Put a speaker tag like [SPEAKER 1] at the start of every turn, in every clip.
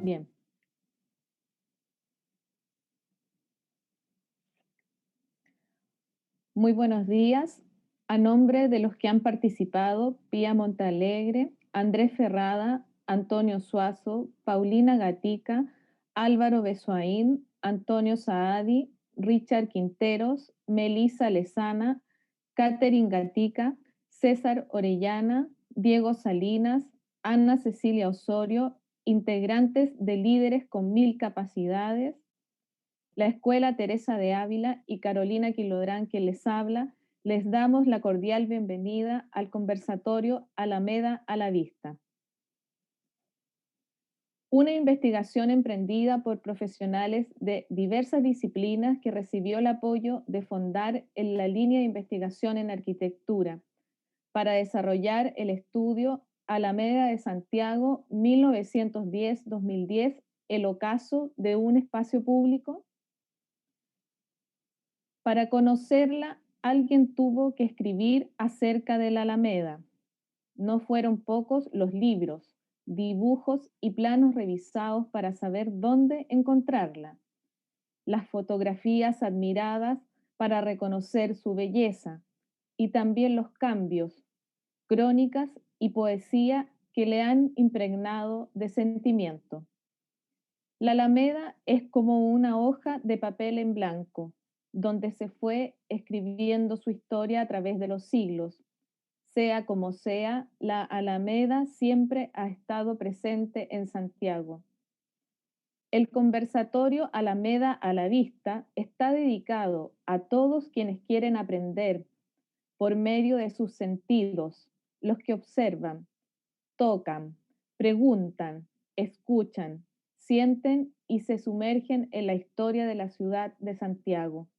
[SPEAKER 1] Bien. Muy buenos días. A nombre de los que han participado, Pía Montalegre, Andrés Ferrada, Antonio Suazo, Paulina Gatica, Álvaro Besoaín, Antonio Saadi, Richard Quinteros, Melisa Lezana, Catherine Gatica, César Orellana, Diego Salinas, Ana Cecilia Osorio, integrantes de Líderes con 1000 Capacidades, la Escuela Teresa de Ávila y Carolina Quilodrán, que les habla, les damos la cordial bienvenida al conversatorio Alameda a la Vista. Una investigación emprendida por profesionales de diversas disciplinas que recibió el apoyo de Fondar en la línea de investigación en arquitectura para desarrollar el estudio Alameda de Santiago 1910-2010, el ocaso de un espacio público. Para conocerla, alguien tuvo que escribir acerca de la Alameda. No fueron pocos los libros, dibujos y planos revisados para saber dónde encontrarla. Las fotografías admiradas para reconocer su belleza y también los cambios, crónicas y poesía que le han impregnado de sentimiento. La Alameda es como una hoja de papel en blanco, donde se fue escribiendo su historia a través de los siglos. Sea como sea, la Alameda siempre ha estado presente en Santiago. El conversatorio Alameda a la Vista está dedicado a todos quienes quieren aprender por medio de sus sentidos, los que observan, tocan, preguntan, escuchan, sienten y se sumergen en la historia de la ciudad de Santiago.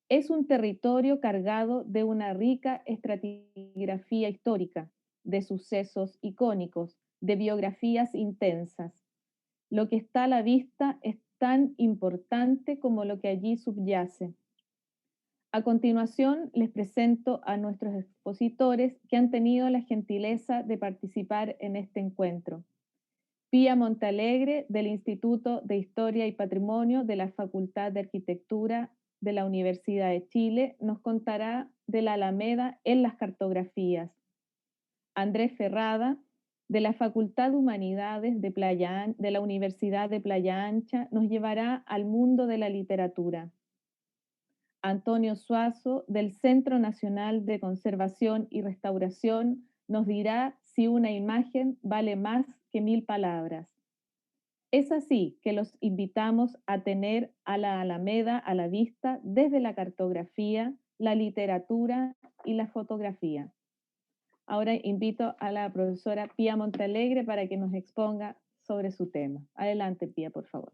[SPEAKER 1] Es un territorio cargado de una rica estratigrafía histórica, de sucesos icónicos, de biografías intensas. Lo que está a la vista es tan importante como lo que allí subyace. A continuación, les presento a nuestros expositores que han tenido la gentileza de participar en este encuentro. Pía Montalegre, del Instituto de Historia y Patrimonio de la Facultad de Arquitectura de la Universidad de Chile, nos contará de la Alameda en las cartografías. Andrés Ferrada, de la Facultad de Humanidades de la Universidad de Playa Ancha, nos llevará al mundo de la literatura. Antonio Suazo, del Centro Nacional de Conservación y Restauración, nos dirá si una imagen vale más que 1000 palabras. Es así que los invitamos a tener a la Alameda a la vista desde la cartografía, la literatura y la fotografía. Ahora invito a la profesora Pía Montalegre para que nos exponga sobre su tema. Adelante, Pía, por favor.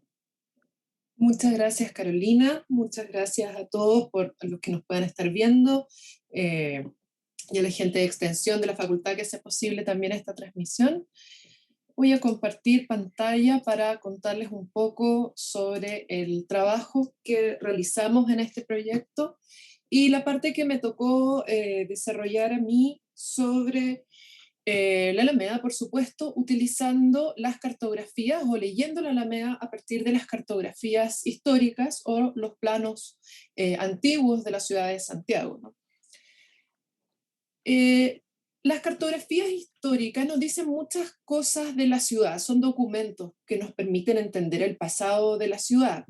[SPEAKER 2] Muchas gracias, Carolina. Muchas gracias a todos por los que nos puedan estar viendo y a la gente de extensión de la facultad que hace posible también esta transmisión. Voy a compartir pantalla para contarles un poco sobre el trabajo que realizamos en este proyecto y la parte que me tocó desarrollar a mí sobre la Alameda, por supuesto, utilizando las cartografías o leyendo la Alameda a partir de las cartografías históricas o los planos antiguos de la ciudad de Santiago, ¿no? Las cartografías históricas nos dicen muchas cosas de la ciudad, son documentos que nos permiten entender el pasado de la ciudad.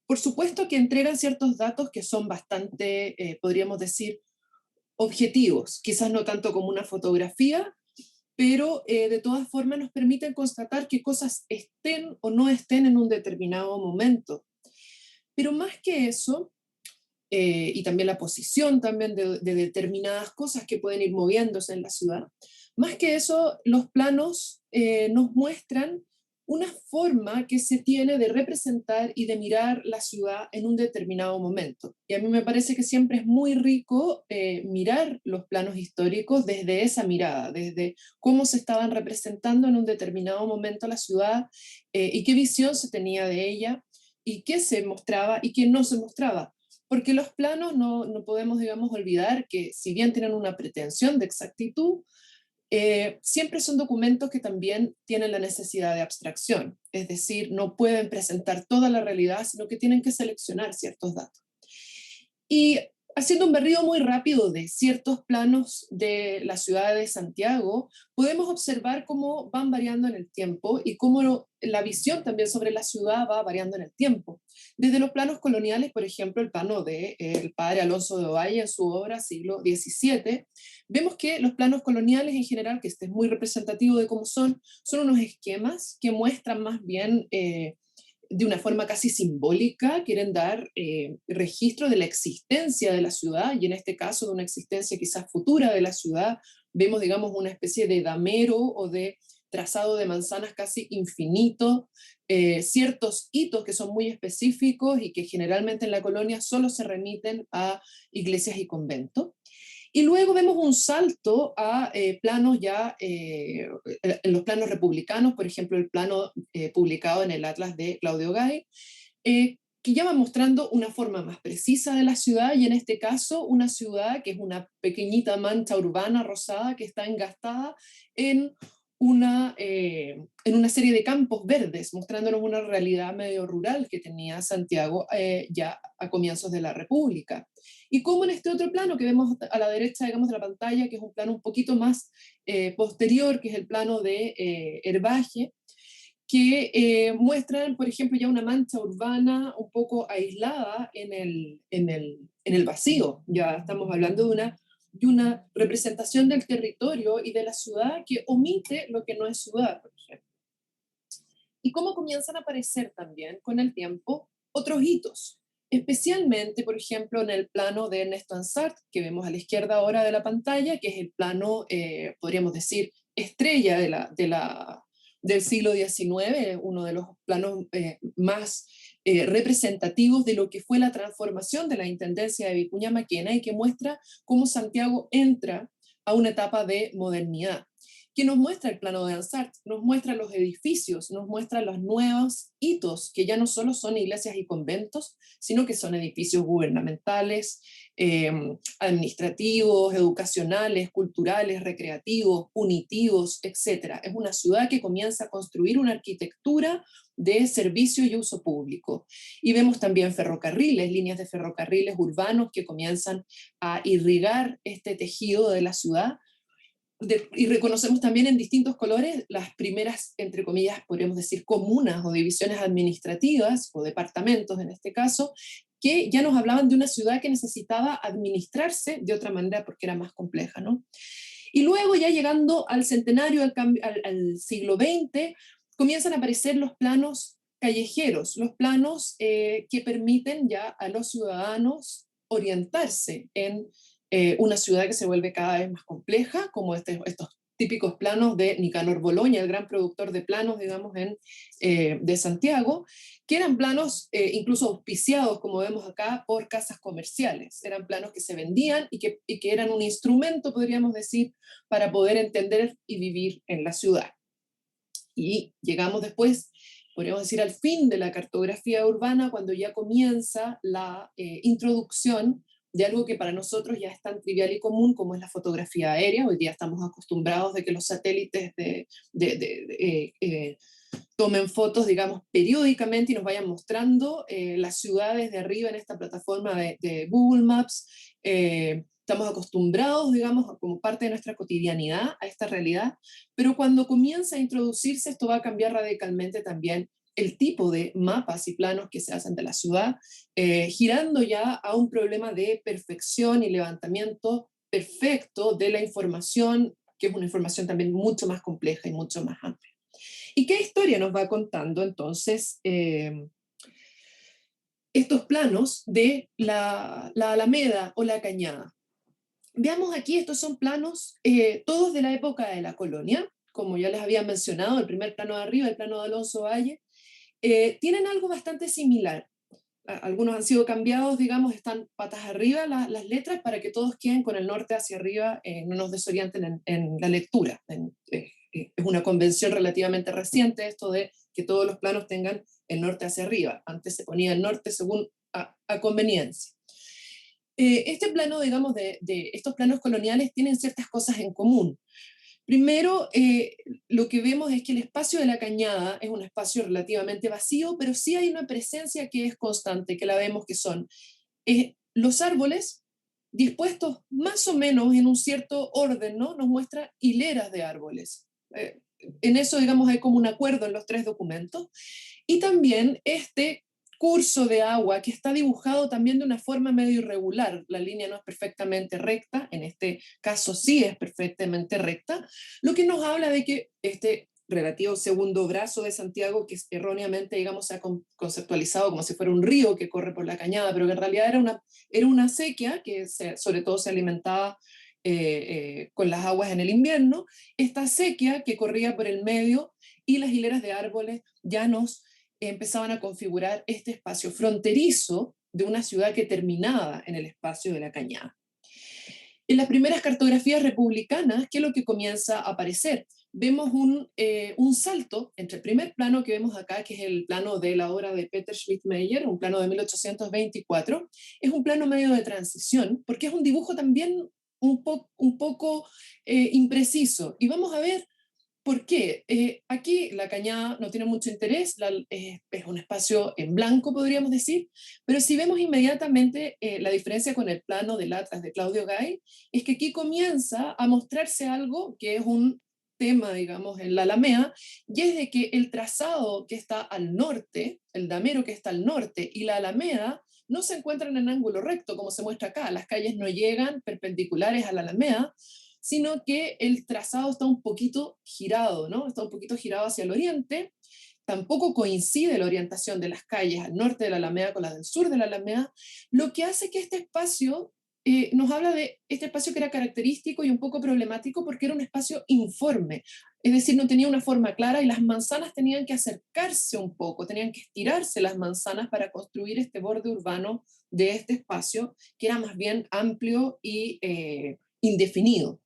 [SPEAKER 2] Por supuesto que entregan ciertos datos que son bastante, podríamos decir, objetivos, quizás no tanto como una fotografía, pero de todas formas nos permiten constatar qué cosas estén o no estén en un determinado momento. Pero más que eso, y también la posición también de determinadas cosas que pueden ir moviéndose en la ciudad, más que eso, los planos nos muestran una forma que se tiene de representar y de mirar la ciudad en un determinado momento. Y a mí me parece que siempre es muy rico mirar los planos históricos desde esa mirada, desde cómo se estaban representando en un determinado momento la ciudad y qué visión se tenía de ella y qué se mostraba y qué no se mostraba. Porque los planos no podemos, digamos, olvidar que si bien tienen una pretensión de exactitud, siempre son documentos que también tienen la necesidad de abstracción, es decir, no pueden presentar toda la realidad, sino que tienen que seleccionar ciertos datos. Y haciendo un berrido muy rápido de ciertos planos de la ciudad de Santiago, podemos observar cómo van variando en el tiempo y cómo la visión también sobre la ciudad va variando en el tiempo. Desde los planos coloniales, por ejemplo, el plano del padre Alonso de Ovalle en su obra siglo XVII, vemos que los planos coloniales en general, que este es muy representativo de cómo son unos esquemas que muestran más bien de una forma casi simbólica, quieren dar registro de la existencia de la ciudad, y en este caso de una existencia quizás futura de la ciudad. Vemos, digamos, una especie de damero o de trazado de manzanas casi infinito, ciertos hitos que son muy específicos y que generalmente en la colonia solo se remiten a iglesias y conventos. Y luego vemos un salto a planos ya, en los planos republicanos, por ejemplo, el plano publicado en el Atlas de Claudio Gay, que ya va mostrando una forma más precisa de la ciudad, y en este caso una ciudad que es una pequeñita mancha urbana rosada que está engastada en una serie de campos verdes, mostrándonos una realidad medio rural que tenía Santiago ya a comienzos de la República. Y como en este otro plano que vemos a la derecha, digamos, de la pantalla, que es un plano un poquito más posterior, que es el plano de Herbaje, que muestran, por ejemplo, ya una mancha urbana un poco aislada en el vacío. Ya estamos hablando de una representación del territorio y de la ciudad que omite lo que no es ciudad, por ejemplo. Y cómo comienzan a aparecer también con el tiempo otros hitos, especialmente, por ejemplo, en el plano de Ernesto Ansart, que vemos a la izquierda ahora de la pantalla, que es el plano, podríamos decir, estrella del siglo XIX, uno de los planos más representativos de lo que fue la transformación de la Intendencia de Vicuña Maquena, y que muestra cómo Santiago entra a una etapa de modernidad, que nos muestra el plano de Ansart, nos muestra los edificios, nos muestra los nuevos hitos, que ya no solo son iglesias y conventos, sino que son edificios gubernamentales, eh, administrativos, educacionales, culturales, recreativos, punitivos, etc. Es una ciudad que comienza a construir una arquitectura de servicio y uso público. Y vemos también ferrocarriles, líneas de ferrocarriles urbanos que comienzan a irrigar este tejido de la ciudad, y reconocemos también en distintos colores las primeras, entre comillas, podríamos decir, comunas o divisiones administrativas, o departamentos en este caso, que ya nos hablaban de una ciudad que necesitaba administrarse de otra manera porque era más compleja, ¿no? Y luego, ya llegando al centenario, al siglo XX, comienzan a aparecer los planos callejeros, los planos que permiten ya a los ciudadanos orientarse en una ciudad que se vuelve cada vez más compleja, como estos típicos planos de Nicanor Boloña, el gran productor de planos, digamos, de Santiago, que eran planos incluso auspiciados, como vemos acá, por casas comerciales. Eran planos que se vendían y que eran un instrumento, podríamos decir, para poder entender y vivir en la ciudad. Y llegamos después, podríamos decir, al fin de la cartografía urbana, cuando ya comienza la introducción de algo que para nosotros ya es tan trivial y común como es la fotografía aérea. Hoy día estamos acostumbrados de que los satélites tomen fotos, digamos, periódicamente y nos vayan mostrando las ciudades de arriba en esta plataforma de Google Maps. Estamos acostumbrados, digamos, como parte de nuestra cotidianidad a esta realidad, pero cuando comienza a introducirse esto va a cambiar radicalmente también el tipo de mapas y planos que se hacen de la ciudad, girando ya a un problema de perfección y levantamiento perfecto de la información, que es una información también mucho más compleja y mucho más amplia. ¿Y qué historia nos va contando entonces estos planos de la Alameda o la Cañada? Veamos aquí, estos son planos todos de la época de la colonia, como ya les había mencionado, el primer plano de arriba, el plano de Alonso Valle, tienen algo bastante similar. Algunos han sido cambiados, digamos, están patas arriba las letras para que todos queden con el norte hacia arriba, no nos desorienten en la lectura. Es una convención relativamente reciente esto de que todos los planos tengan el norte hacia arriba. Antes se ponía el norte según a conveniencia. Este plano, digamos, de estos planos coloniales tienen ciertas cosas en común. Primero, lo que vemos es que el espacio de la cañada es un espacio relativamente vacío, pero sí hay una presencia que es constante, que la vemos que son los árboles dispuestos más o menos en un cierto orden, ¿no? Nos muestra hileras de árboles. En eso, digamos, hay como un acuerdo en los tres documentos. Y también este curso de agua que está dibujado también de una forma medio irregular. La línea no es perfectamente recta, en este caso sí es perfectamente recta, lo que nos habla de que este relativo segundo brazo de Santiago, que erróneamente, digamos, se ha conceptualizado como si fuera un río que corre por la cañada, pero que en realidad era una sequía que sobre todo se alimentaba con las aguas en el invierno, esta sequía que corría por el medio y las hileras de árboles ya nos empezaban a configurar este espacio fronterizo de una ciudad que terminaba en el espacio de la cañada. En las primeras cartografías republicanas, ¿qué es lo que comienza a aparecer? Vemos un salto entre el primer plano que vemos acá, que es el plano de la obra de Peter Schmidt-Meyer, un plano de 1824, es un plano medio de transición, porque es un dibujo también un poco impreciso. Y vamos a ver ¿por qué? Aquí la cañada no tiene mucho interés, es un espacio en blanco, podríamos decir, pero si vemos inmediatamente la diferencia con el plano del Atlas de Claudio Gay, es que aquí comienza a mostrarse algo que es un tema, digamos, en la Alameda, y es de que el trazado que está al norte, el damero que está al norte y la Alameda, no se encuentran en ángulo recto, como se muestra acá. Las calles no llegan perpendiculares a la Alameda, sino que el trazado está un poquito girado, ¿no? Está un poquito girado hacia el oriente. Tampoco coincide la orientación de las calles al norte de la Alameda con la del sur de la Alameda, lo que hace que este espacio nos habla de este espacio que era característico y un poco problemático porque era un espacio informe, es decir, no tenía una forma clara y las manzanas tenían que acercarse un poco, tenían que estirarse las manzanas para construir este borde urbano de este espacio que era más bien amplio y indefinido.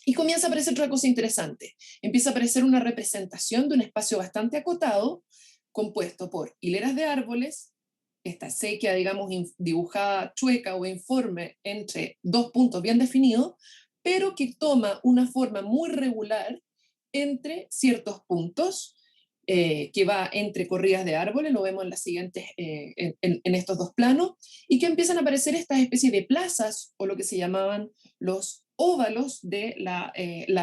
[SPEAKER 2] Y comienza a aparecer otra cosa interesante. Empieza a aparecer una representación de un espacio bastante acotado, compuesto por hileras de árboles, esta sequía, digamos, dibujada chueca o informe entre dos puntos bien definidos, pero que toma una forma muy regular entre ciertos puntos, que va entre corridas de árboles, lo vemos en, las siguientes, en estos dos planos, y que empiezan a aparecer estas especies de plazas, o lo que se llamaban los óvalos de la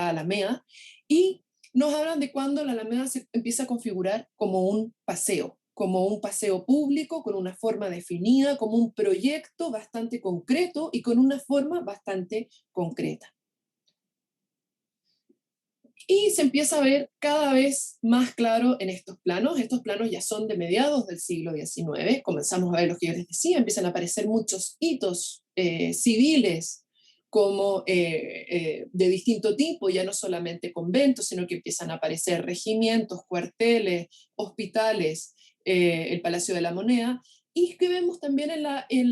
[SPEAKER 2] Alameda, y nos hablan de cuando la Alameda se empieza a configurar como un paseo público, con una forma definida, como un proyecto bastante concreto y con una forma bastante concreta. Y se empieza a ver cada vez más claro en estos planos. Estos planos ya son de mediados del siglo XIX. Comenzamos a ver lo que yo les decía, empiezan a aparecer muchos hitos civiles como de distinto tipo, ya no solamente conventos, sino que empiezan a aparecer regimientos, cuarteles, hospitales, el Palacio de la Moneda, y que vemos también en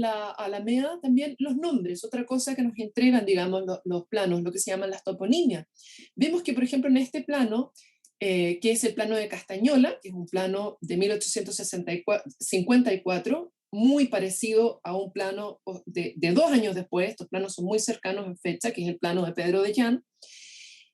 [SPEAKER 2] la Alameda también los nombres, otra cosa que nos entregan, digamos, los planos, lo que se llaman las toponimias. Vemos que, por ejemplo, en este plano, que es el plano de Castañola, que es un plano de 1854, muy parecido a un plano de 2 años después, estos planos son muy cercanos en fecha, que es el plano de Pedro de Llán,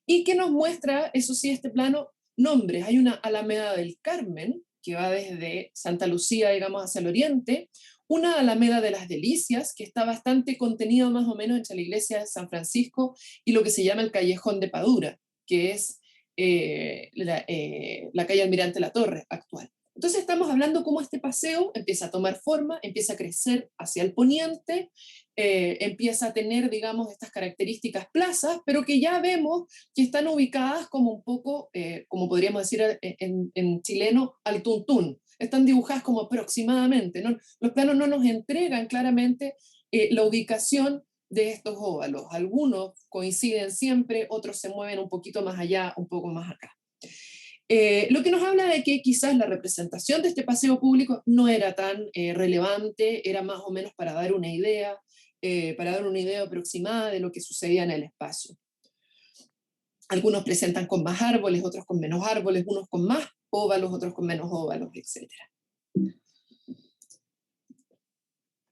[SPEAKER 2] y que nos muestra, eso sí, este plano, nombres. Hay una Alameda del Carmen, que va desde Santa Lucía, digamos, hacia el oriente, una Alameda de las Delicias, que está bastante contenido más o menos entre la iglesia de San Francisco y lo que se llama el Callejón de Padura, que es la calle Almirante La Torre actual. Entonces estamos hablando cómo este paseo empieza a tomar forma, empieza a crecer hacia el poniente, empieza a tener, digamos, estas características plazas, pero que ya vemos que están ubicadas como un poco, como podríamos decir en chileno, al tuntún. Están dibujadas como aproximadamente, ¿no? Los planos no nos entregan claramente la ubicación de estos óvalos. Algunos coinciden siempre, otros se mueven un poquito más allá, un poco más acá. Lo que nos habla de que quizás la representación de este paseo público no era tan relevante, era más o menos para dar una idea aproximada de lo que sucedía en el espacio. Algunos presentan con más árboles, otros con menos árboles, unos con más óvalos, otros con menos óvalos, etc.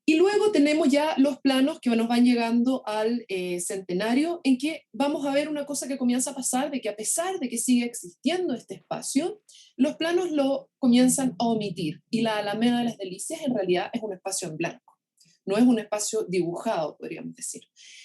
[SPEAKER 2] Y luego tenemos ya los planos que nos van llegando al centenario, en que vamos a ver una cosa que comienza a pasar, de que a pesar de que sigue existiendo este espacio, los planos lo comienzan a omitir, y la Alameda de las Delicias en realidad es un espacio en blanco, no es un espacio dibujado, podríamos decir.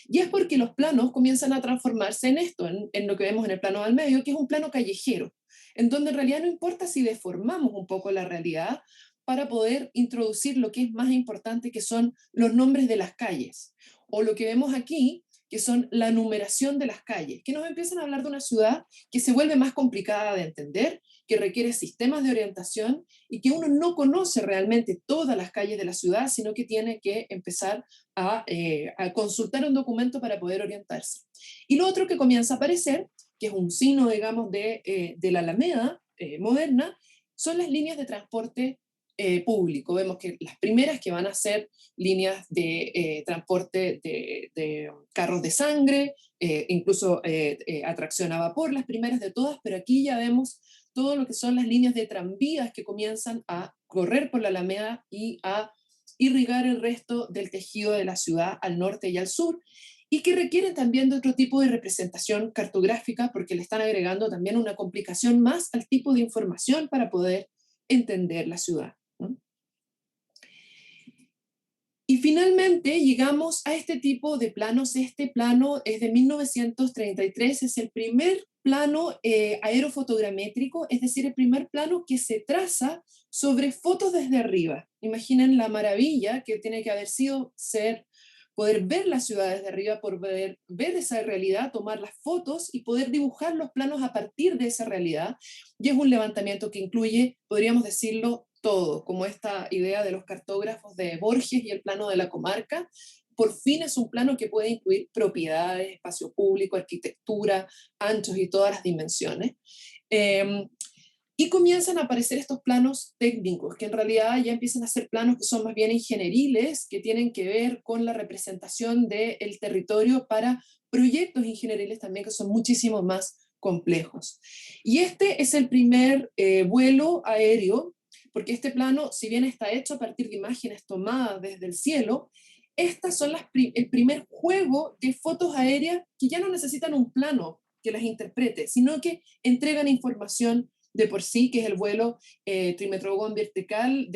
[SPEAKER 2] Y es porque los planos comienzan a transformarse en esto, en lo que vemos en el plano del medio, que es un plano callejero, en donde en realidad no importa si deformamos un poco la realidad, para poder introducir lo que es más importante, que son los nombres de las calles, o lo que vemos aquí, que son la numeración de las calles, que nos empiezan a hablar de una ciudad que se vuelve más complicada de entender, que requiere sistemas de orientación y que uno no conoce realmente todas las calles de la ciudad, sino que tiene que empezar a consultar un documento para poder orientarse. Y lo otro que comienza a aparecer, que es un signo, digamos, de la Alameda moderna, son las líneas de transporte público. Vemos que las primeras que van a ser líneas de transporte de carros de sangre, incluso a tracción a vapor, las primeras de todas, pero aquí ya vemos todo lo que son las líneas de tranvías que comienzan a correr por la Alameda y a irrigar el resto del tejido de la ciudad al norte y al sur, y que requieren también de otro tipo de representación cartográfica, porque le están agregando también una complicación más al tipo de información para poder entender la ciudad. Y finalmente llegamos a este tipo de planos. Este plano es de 1933, es el primer plano aerofotogramétrico, es decir, el primer plano que se traza sobre fotos desde arriba. Imaginen la maravilla que tiene que haber sido poder ver la ciudad desde arriba, poder ver esa realidad, tomar las fotos y poder dibujar los planos a partir de esa realidad. Y es un levantamiento que incluye, podríamos decirlo, todo, como esta idea de los cartógrafos de Borges y el plano de la comarca. Por fin es un plano que puede incluir propiedades, espacio público, arquitectura, anchos y todas las dimensiones. Y comienzan a aparecer estos planos técnicos, que en realidad ya empiezan a ser planos que son más bien ingenieriles, que tienen que ver con la representación del territorio para proyectos ingenieriles también, que son muchísimo más complejos. Y este es el primer vuelo aéreo, porque este plano, si bien está hecho a partir de imágenes tomadas desde el cielo, estas son el primer juego de fotos aéreas que ya no necesitan un plano que las interprete, sino que entregan información de por sí, que es el vuelo trimetrógono vertical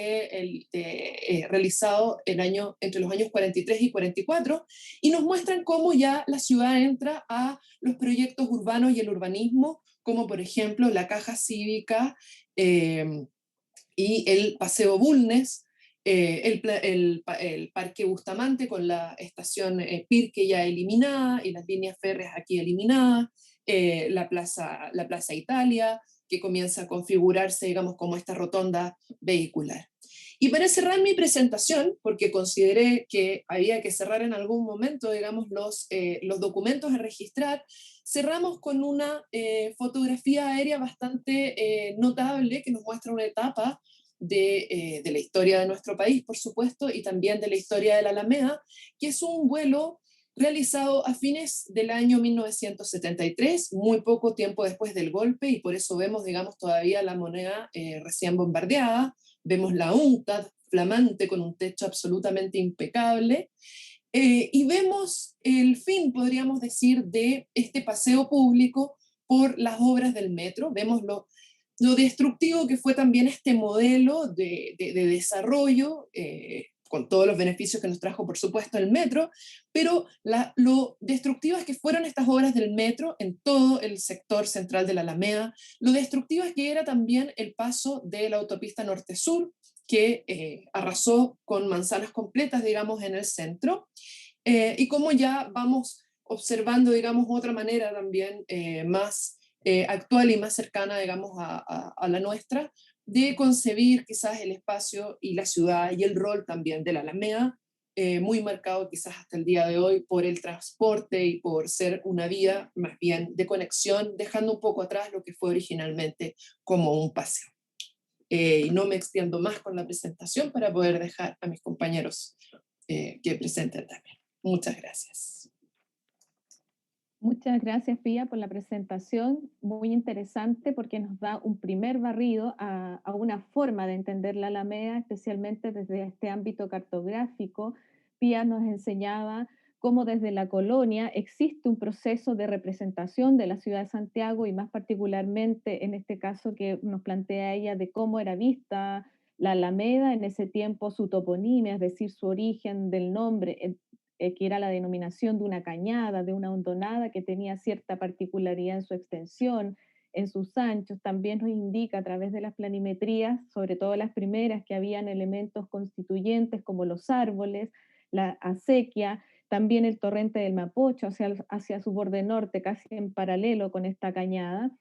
[SPEAKER 2] realizado entre los años 43 y 44, y nos muestran cómo ya la ciudad entra a los proyectos urbanos y el urbanismo, como por ejemplo la Caja Cívica y el Paseo Bulnes, el Parque Bustamante con la estación Pirque ya eliminada y las líneas férreas aquí eliminadas, la Plaza Italia, que comienza a configurarse, digamos, como esta rotonda vehicular. Y para cerrar mi presentación, porque consideré que había que cerrar en algún momento, digamos, los documentos a registrar, cerramos con una fotografía aérea bastante notable que nos muestra una etapa de la historia de nuestro país, por supuesto, y también de la historia de la Alameda, que es un vuelo realizado a fines del año 1973, muy poco tiempo después del golpe, y por eso vemos, digamos, todavía la moneda recién bombardeada, vemos la UNCTAD flamante con un techo absolutamente impecable, y vemos el fin, podríamos decir, de este paseo público por las obras del metro. Vemos lo destructivo que fue también este modelo de desarrollo, con todos los beneficios que nos trajo, por supuesto, el metro, pero lo destructivas que fueron estas obras del metro en todo el sector central de la Alameda, lo destructivas que era también el paso de la autopista norte-sur, que arrasó con manzanas completas, digamos, en el centro, y como ya vamos observando, digamos, otra manera también más actual y más cercana, digamos, a la nuestra, de concebir quizás el espacio y la ciudad y el rol también de la Alameda, muy marcado quizás hasta el día de hoy por el transporte y por ser una vía más bien de conexión, dejando un poco atrás lo que fue originalmente como un paseo. Y no me extiendo más con la presentación para poder dejar a mis compañeros que presenten también. Muchas gracias.
[SPEAKER 1] Muchas gracias, Pía, por la presentación. Muy interesante porque nos da un primer barrido a una forma de entender la Alameda, especialmente desde este ámbito cartográfico. Pía nos enseñaba cómo desde la colonia existe un proceso de representación de la ciudad de Santiago y más particularmente en este caso que nos plantea ella de cómo era vista la Alameda en ese tiempo, su toponimia, es decir, su origen del nombre, que era la denominación de una cañada, de una hondonada que tenía cierta particularidad en su extensión, en sus anchos. También nos indica a través de las planimetrías, sobre todo las primeras, que habían elementos constituyentes como los árboles, la acequia, también el torrente del Mapocho hacia su borde norte, casi en paralelo con esta cañada.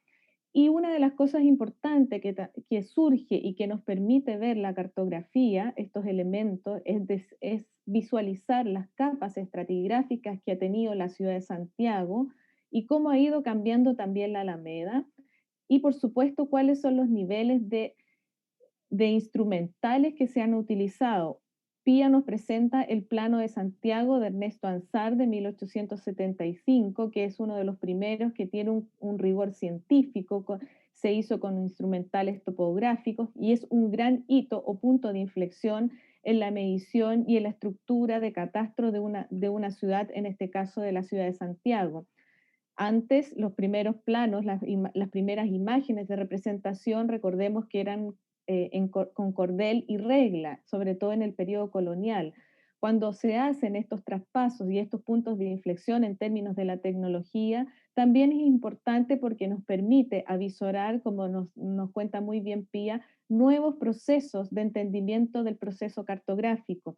[SPEAKER 1] Y una de las cosas importantes que surge y que nos permite ver la cartografía, estos elementos, es visualizar las capas estratigráficas que ha tenido la ciudad de Santiago y cómo ha ido cambiando también la Alameda. Y por supuesto, cuáles son los niveles de instrumentales que se han utilizado. Pía nos presenta el Plano de Santiago de Ernesto Ansar de 1875, que es uno de los primeros que tiene un rigor científico, se hizo con instrumentales topográficos y es un gran hito o punto de inflexión en la medición y en la estructura de catastro de una ciudad, en este caso de la ciudad de Santiago. Antes, los primeros planos, las primeras imágenes de representación, recordemos que eran con cordel y regla, sobre todo en el periodo colonial. Cuando se hacen estos traspasos y estos puntos de inflexión en términos de la tecnología, también es importante porque nos permite avisorar, como nos cuenta muy bien Pía, nuevos procesos de entendimiento del proceso cartográfico.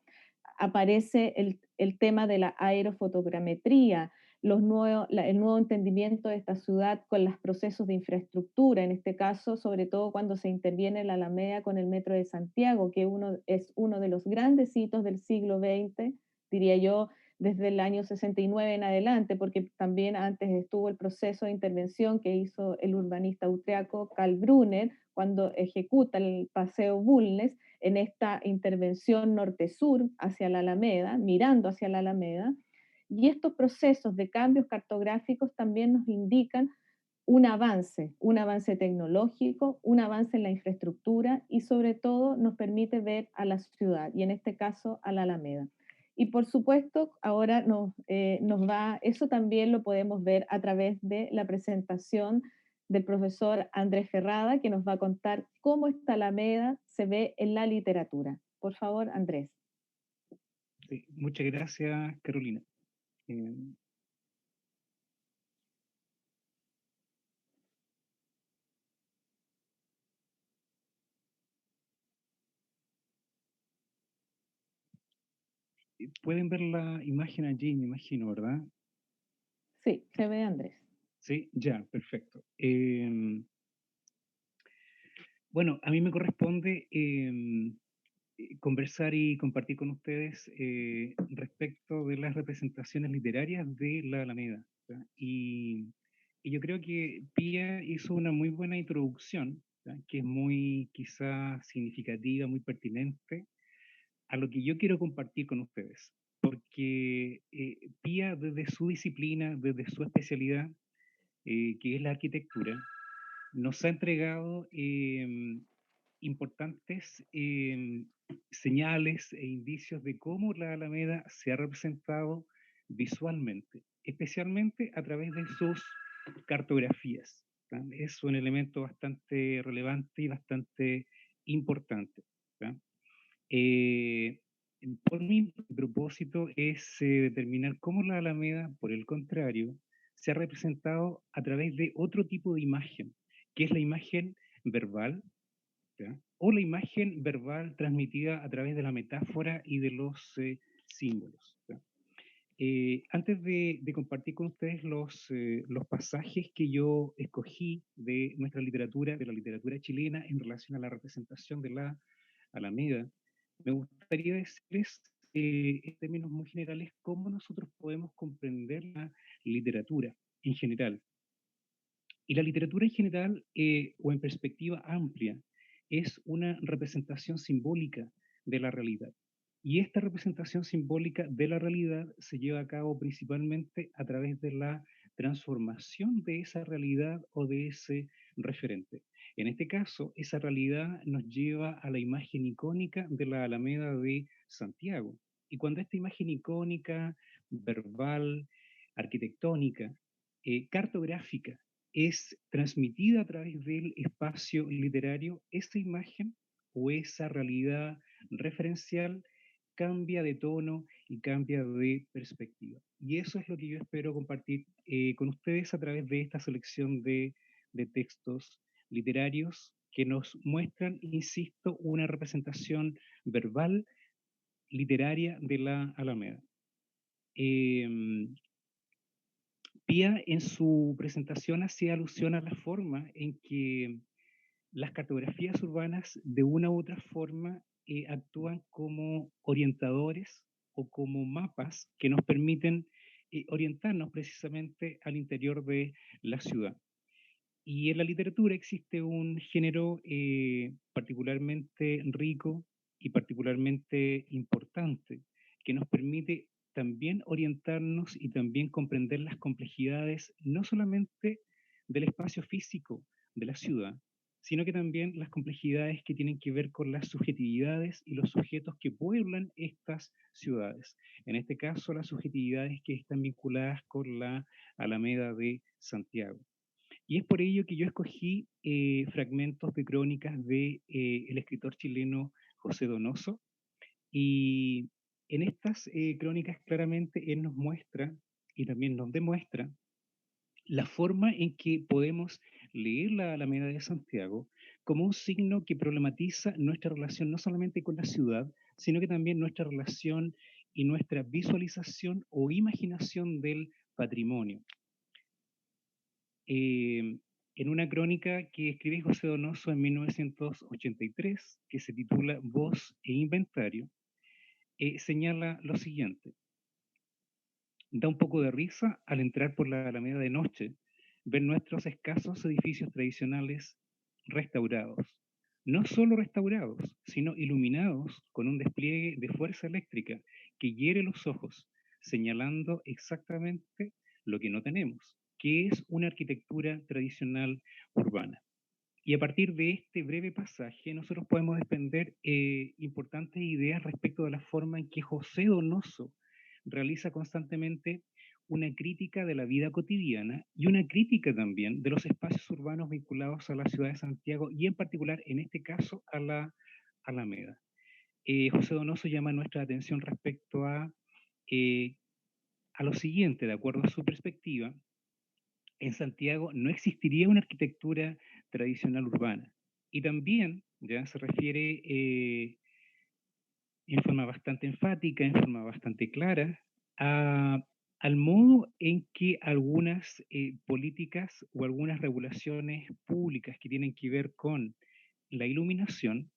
[SPEAKER 1] Aparece el tema de la aerofotogrametría, el nuevo entendimiento de esta ciudad con los procesos de infraestructura, en este caso, sobre todo cuando se interviene la Alameda con el Metro de Santiago, que es uno de los grandes hitos del siglo XX, diría yo, desde el año 69 en adelante, porque también antes estuvo el proceso de intervención que hizo el urbanista austriaco Karl Brunner cuando ejecuta el Paseo Bulnes en esta intervención norte-sur hacia la Alameda, mirando hacia la Alameda, y estos procesos de cambios cartográficos también nos indican un avance tecnológico, un avance en la infraestructura y sobre todo nos permite ver a la ciudad y en este caso a la Alameda. Y por supuesto, ahora eso también lo podemos ver a través de la presentación del profesor Andrés Ferrada, que nos va a contar cómo esta Alameda se ve en la literatura. Por favor, Andrés.
[SPEAKER 3] Sí, muchas gracias, Carolina. Eh, Pueden ver la imagen allí, me imagino, ¿verdad?
[SPEAKER 1] Sí, se ve Andrés.
[SPEAKER 3] Sí, ya, perfecto. Bueno, a mí me corresponde conversar y compartir con ustedes respecto de las representaciones literarias de la Alameda. ¿Ya? Y yo creo que Pía hizo una muy buena introducción, ¿ya? Que es muy quizá significativa, muy pertinente a lo que yo quiero compartir con ustedes. Porque Pía, desde su disciplina, desde su especialidad, que es la arquitectura, nos ha entregado importantes señales e indicios de cómo la Alameda se ha representado visualmente, especialmente a través de sus cartografías. ¿Tá? Es un elemento bastante relevante y bastante importante. ¿Tá? Eh, por mi propósito es determinar cómo la Alameda, por el contrario, se ha representado a través de otro tipo de imagen, que es la imagen verbal, ¿ya? O la imagen verbal transmitida a través de la metáfora y de los símbolos. ¿Ya? Antes de compartir con ustedes los pasajes que yo escogí de nuestra literatura, de la literatura chilena, en relación a la representación de la Alameda, me gustaría decirles en términos muy generales cómo nosotros podemos comprender la literatura en general. Y la literatura en general, o en perspectiva amplia, es una representación simbólica de la realidad. Y esta representación simbólica de la realidad se lleva a cabo principalmente a través de la transformación de esa realidad o de ese referente. En este caso, esa realidad nos lleva a la imagen icónica de la Alameda de Santiago. Y cuando esta imagen icónica, verbal, arquitectónica, cartográfica, es transmitida a través del espacio literario, esa imagen o esa realidad referencial cambia de tono y cambia de perspectiva. Y eso es lo que yo espero compartir con ustedes a través de esta selección de textos literarios que nos muestran, insisto, una representación verbal literaria de la Alameda. Pía en su presentación hacía alusión a la forma en que las cartografías urbanas de una u otra forma actúan como orientadores o como mapas que nos permiten orientarnos precisamente al interior de la ciudad. Y en la literatura existe un género particularmente rico y particularmente importante que nos permite también orientarnos y también comprender las complejidades no solamente del espacio físico de la ciudad, sino que también las complejidades que tienen que ver con las subjetividades y los sujetos que pueblan estas ciudades. En este caso, las subjetividades que están vinculadas con la Alameda de Santiago. Y es por ello que yo escogí fragmentos de crónicas de el escritor chileno José Donoso. Y en estas crónicas claramente él nos muestra y también nos demuestra la forma en que podemos leer la Alameda de Santiago como un signo que problematiza nuestra relación no solamente con la ciudad, sino que también nuestra relación y nuestra visualización o imaginación del patrimonio. En una crónica que escribe José Donoso en 1983, que se titula Voz e Inventario, señala lo siguiente. Da un poco de risa al entrar por la Alameda de noche, ver nuestros escasos edificios tradicionales restaurados. No solo restaurados, sino iluminados con un despliegue de fuerza eléctrica que hiere los ojos, señalando exactamente lo que no tenemos, que es una arquitectura tradicional urbana. Y a partir de este breve pasaje, nosotros podemos desprender importantes ideas respecto de la forma en que José Donoso realiza constantemente una crítica de la vida cotidiana y una crítica también de los espacios urbanos vinculados a la ciudad de Santiago y en particular, en este caso, a la Alameda. José Donoso llama nuestra atención respecto a lo siguiente, de acuerdo a su perspectiva, en Santiago no existiría una arquitectura tradicional urbana. Y también ya se refiere en forma bastante enfática, en forma bastante clara, al modo en que algunas políticas o algunas regulaciones públicas que tienen que ver con la iluminación,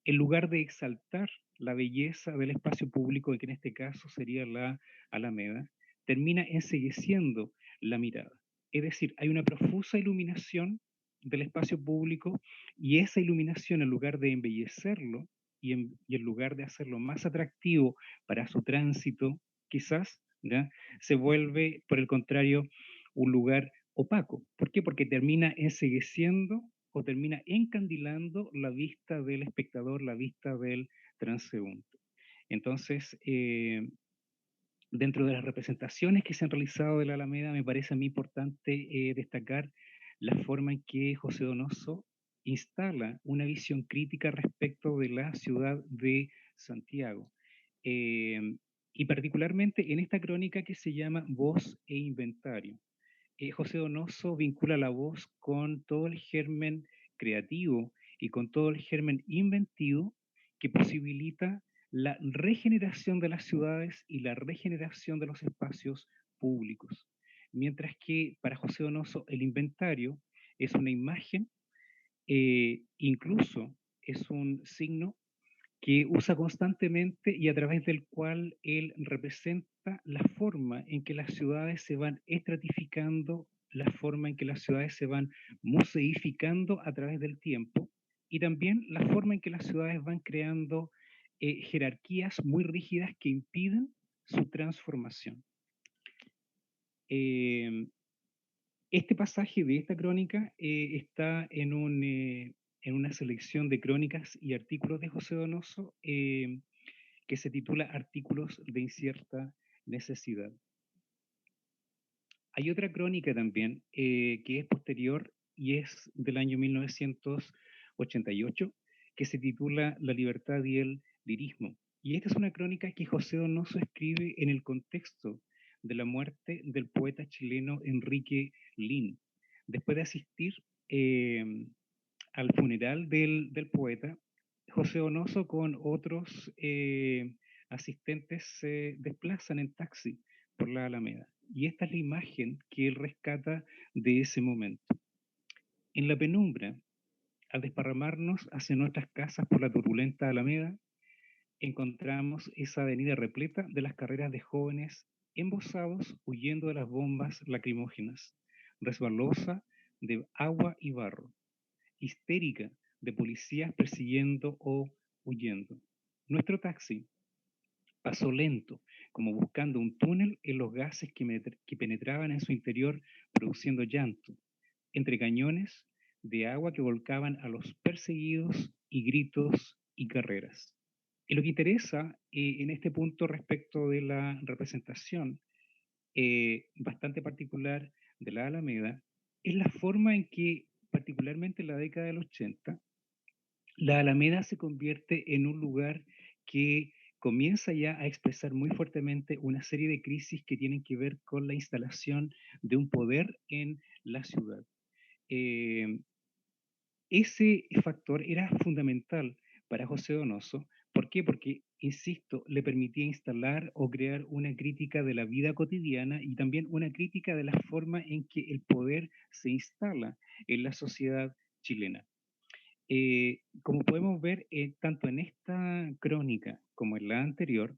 [SPEAKER 3] en lugar de exaltar la belleza del espacio público, que en este caso sería la Alameda, termina encegueciendo la mirada. Es decir, hay una profusa iluminación del espacio público y esa iluminación, en lugar de embellecerlo y en lugar de hacerlo más atractivo para su tránsito, quizás, ¿ya?, se vuelve, por el contrario, un lugar opaco. ¿Por qué? Porque termina encegueciendo o termina encandilando la vista del espectador, la vista del transeúnte. Entonces, dentro de las representaciones que se han realizado de la Alameda, me parece a mí importante destacar la forma en que José Donoso instala una visión crítica respecto de la ciudad de Santiago. Y particularmente en esta crónica que se llama Voz e Inventario. José Donoso vincula la voz con todo el germen creativo y con todo el germen inventivo que posibilita la regeneración de las ciudades y la regeneración de los espacios públicos. Mientras que para José Donoso el inventario es una imagen, incluso es un signo que usa constantemente y a través del cual él representa la forma en que las ciudades se van estratificando, la forma en que las ciudades se van museificando a través del tiempo y también la forma en que las ciudades van creando jerarquías muy rígidas que impiden su transformación. Este pasaje de esta crónica está en una selección de crónicas y artículos de José Donoso que se titula Artículos de incierta necesidad. Hay otra crónica también que es posterior y es del año 1988, que se titula La libertad y el lirismo. Y esta es una crónica que José Donoso escribe en el contexto de la muerte del poeta chileno Enrique Lin. Después de asistir al funeral del poeta, José Donoso con otros asistentes se desplazan en taxi por la Alameda. Y esta es la imagen que él rescata de ese momento. En la penumbra, al desparramarnos hacia nuestras casas por la turbulenta Alameda, encontramos esa avenida repleta de las carreras de jóvenes embosados huyendo de las bombas lacrimógenas, resbalosa de agua y barro, histérica de policías persiguiendo o huyendo. Nuestro taxi pasó lento, como buscando un túnel en los gases que penetraban en su interior, produciendo llanto, entre cañones de agua que volcaban a los perseguidos y gritos y carreras. Y lo que interesa en este punto respecto de la representación bastante particular de la Alameda es la forma en que, particularmente en la década del 80, la Alameda se convierte en un lugar que comienza ya a expresar muy fuertemente una serie de crisis que tienen que ver con la instalación de un poder en la ciudad. Eh, Ese factor era fundamental para José Donoso. ¿Por qué? Porque, insisto, le permitía instalar o crear una crítica de la vida cotidiana y también una crítica de la forma en que el poder se instala en la sociedad chilena. Como podemos ver, tanto en esta crónica como en la anterior,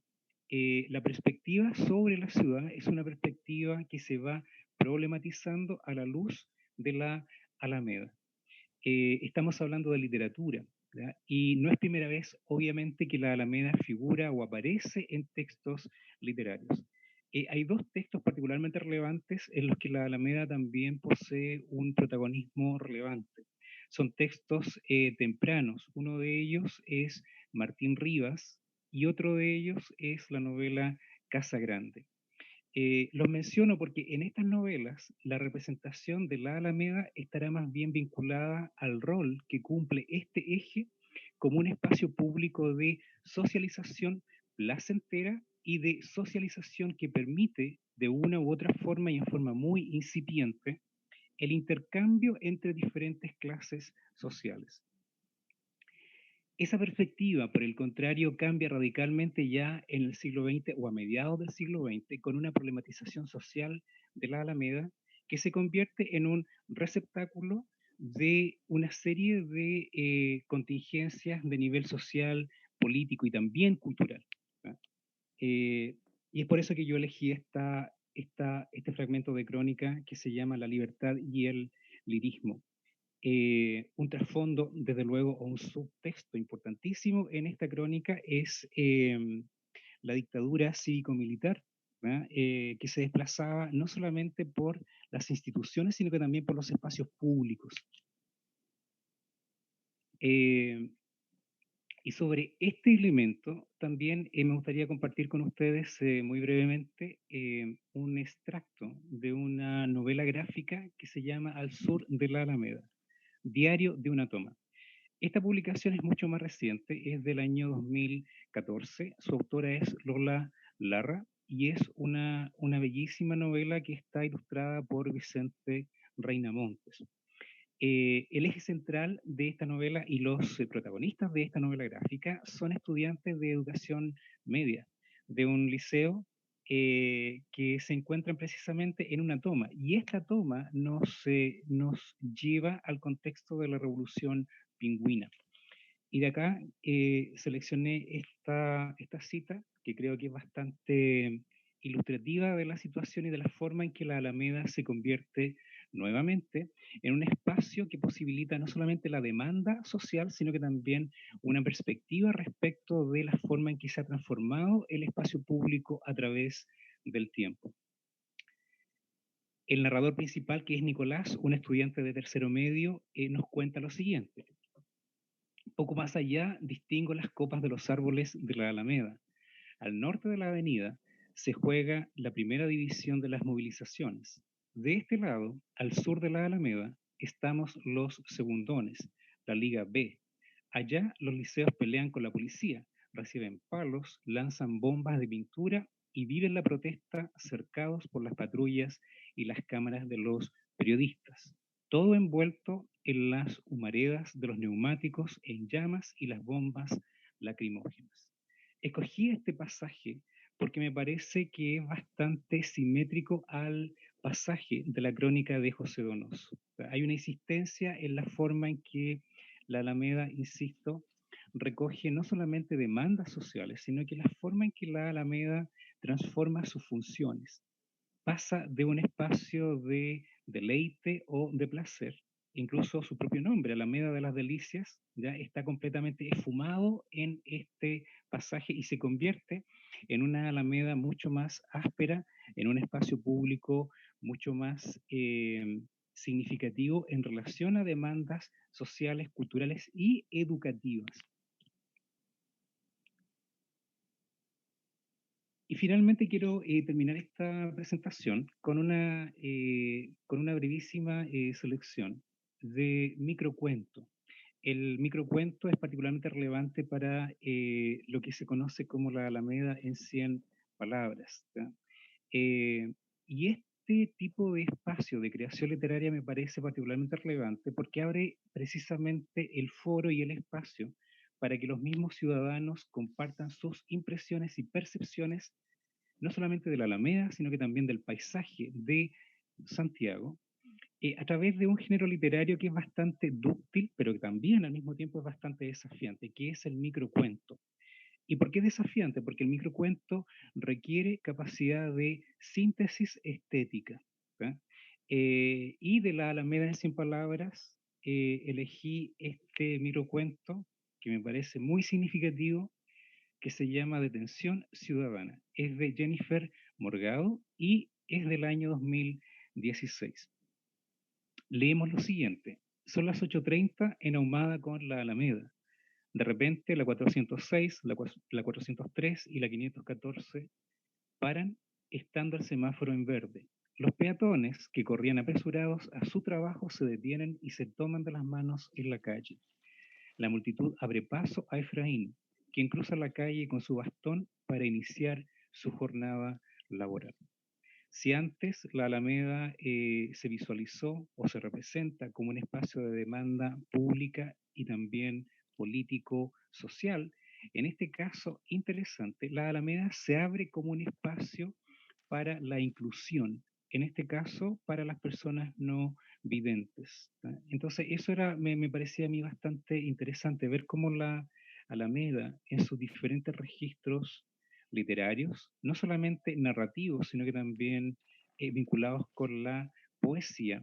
[SPEAKER 3] la perspectiva sobre la ciudad es una perspectiva que se va problematizando a la luz de la Alameda. Estamos hablando de literatura, ¿verdad? Y no es primera vez, obviamente, que la Alameda figura o aparece en textos literarios. Hay dos textos particularmente relevantes en los que la Alameda también posee un protagonismo relevante. Son textos tempranos. Uno de ellos es Martín Rivas y otro de ellos es la novela Casa Grande. Los menciono porque en estas novelas la representación de la Alameda estará más bien vinculada al rol que cumple este eje como un espacio público de socialización placentera y de socialización que permite de una u otra forma y en forma muy incipiente el intercambio entre diferentes clases sociales. Esa perspectiva, por el contrario, cambia radicalmente ya en el siglo XX o a mediados del siglo XX con una problematización social de la Alameda que se convierte en un receptáculo de una serie de contingencias de nivel social, político y también cultural. ¿Verdad? Y es por eso que yo elegí este fragmento de crónica que se llama La libertad y el lirismo. Un trasfondo, desde luego, o un subtexto importantísimo en esta crónica es la dictadura cívico-militar, que se desplazaba no solamente por las instituciones, sino que también por los espacios públicos. Y sobre este elemento también me gustaría compartir con ustedes muy brevemente un extracto de una novela gráfica que se llama Al sur de la Alameda, Diario de una toma. Esta publicación es mucho más reciente, es del año 2014. Su autora es Lola Larra y es una bellísima novela que está ilustrada por Vicente Reinamontes. El eje central de esta novela y los protagonistas de esta novela gráfica son estudiantes de educación media de un liceo que se encuentran precisamente en una toma. Y esta toma nos lleva al contexto de la Revolución Pingüina. Y de acá seleccioné esta cita, que creo que es bastante ilustrativa de la situación y de la forma en que la Alameda se convierte nuevamente en un espacio que posibilita no solamente la demanda social, sino que también una perspectiva respecto de la forma en que se ha transformado el espacio público a través del tiempo. El narrador principal, que es Nicolás, un estudiante de tercero medio, nos cuenta lo siguiente. Poco más allá distingo las copas de los árboles de la Alameda. Al norte de la avenida se juega la primera división de las movilizaciones. De este lado, al sur de la Alameda, estamos los segundones, la Liga B. Allá los liceos pelean con la policía, reciben palos, lanzan bombas de pintura y viven la protesta cercados por las patrullas y las cámaras de los periodistas. Todo envuelto en las humaredas de los neumáticos en llamas y las bombas lacrimógenas. Escogí este pasaje porque me parece que es bastante simétrico al pasaje de la crónica de José Donoso. Hay una insistencia en la forma en que la Alameda, insisto, recoge no solamente demandas sociales, sino que la forma en que la Alameda transforma sus funciones. Pasa de un espacio de deleite o de placer, incluso su propio nombre, Alameda de las Delicias, ya está completamente esfumado en este pasaje y se convierte en una Alameda mucho más áspera, en un espacio público mucho más significativo en relación a demandas sociales, culturales y educativas. Y finalmente quiero terminar esta presentación con una brevísima selección de microcuento. El microcuento es particularmente relevante para lo que se conoce como la Alameda en 100 palabras. ¿Ya? Y este tipo de espacio de creación literaria me parece particularmente relevante porque abre precisamente el foro y el espacio para que los mismos ciudadanos compartan sus impresiones y percepciones, no solamente de la Alameda, sino que también del paisaje de Santiago, a través de un género literario que es bastante dúctil, pero que también al mismo tiempo es bastante desafiante, que es el microcuento. ¿Y por qué es desafiante? Porque el microcuento requiere capacidad de síntesis estética. ¿Ya? Y de la Alameda en 100 palabras, elegí este microcuento que me parece muy significativo, que se llama Detención Ciudadana. Es de Jennifer Morgado y es del año 2016. Leemos lo siguiente. Son las 8:30 en Ahumada con la Alameda. De repente, la 406, la 403 y la 514 paran estando el semáforo en verde. Los peatones que corrían apresurados a su trabajo se detienen y se toman de las manos en la calle. La multitud abre paso a Efraín, quien cruza la calle con su bastón para iniciar su jornada laboral. Si antes la Alameda se visualizó o se representa como un espacio de demanda pública y también político, social, en este caso interesante, la Alameda se abre como un espacio para la inclusión, en este caso para las personas no videntes. ¿tá? Entonces eso me parecía a mí bastante interesante, ver cómo la Alameda en sus diferentes registros literarios, no solamente narrativos, sino que también vinculados con la poesía,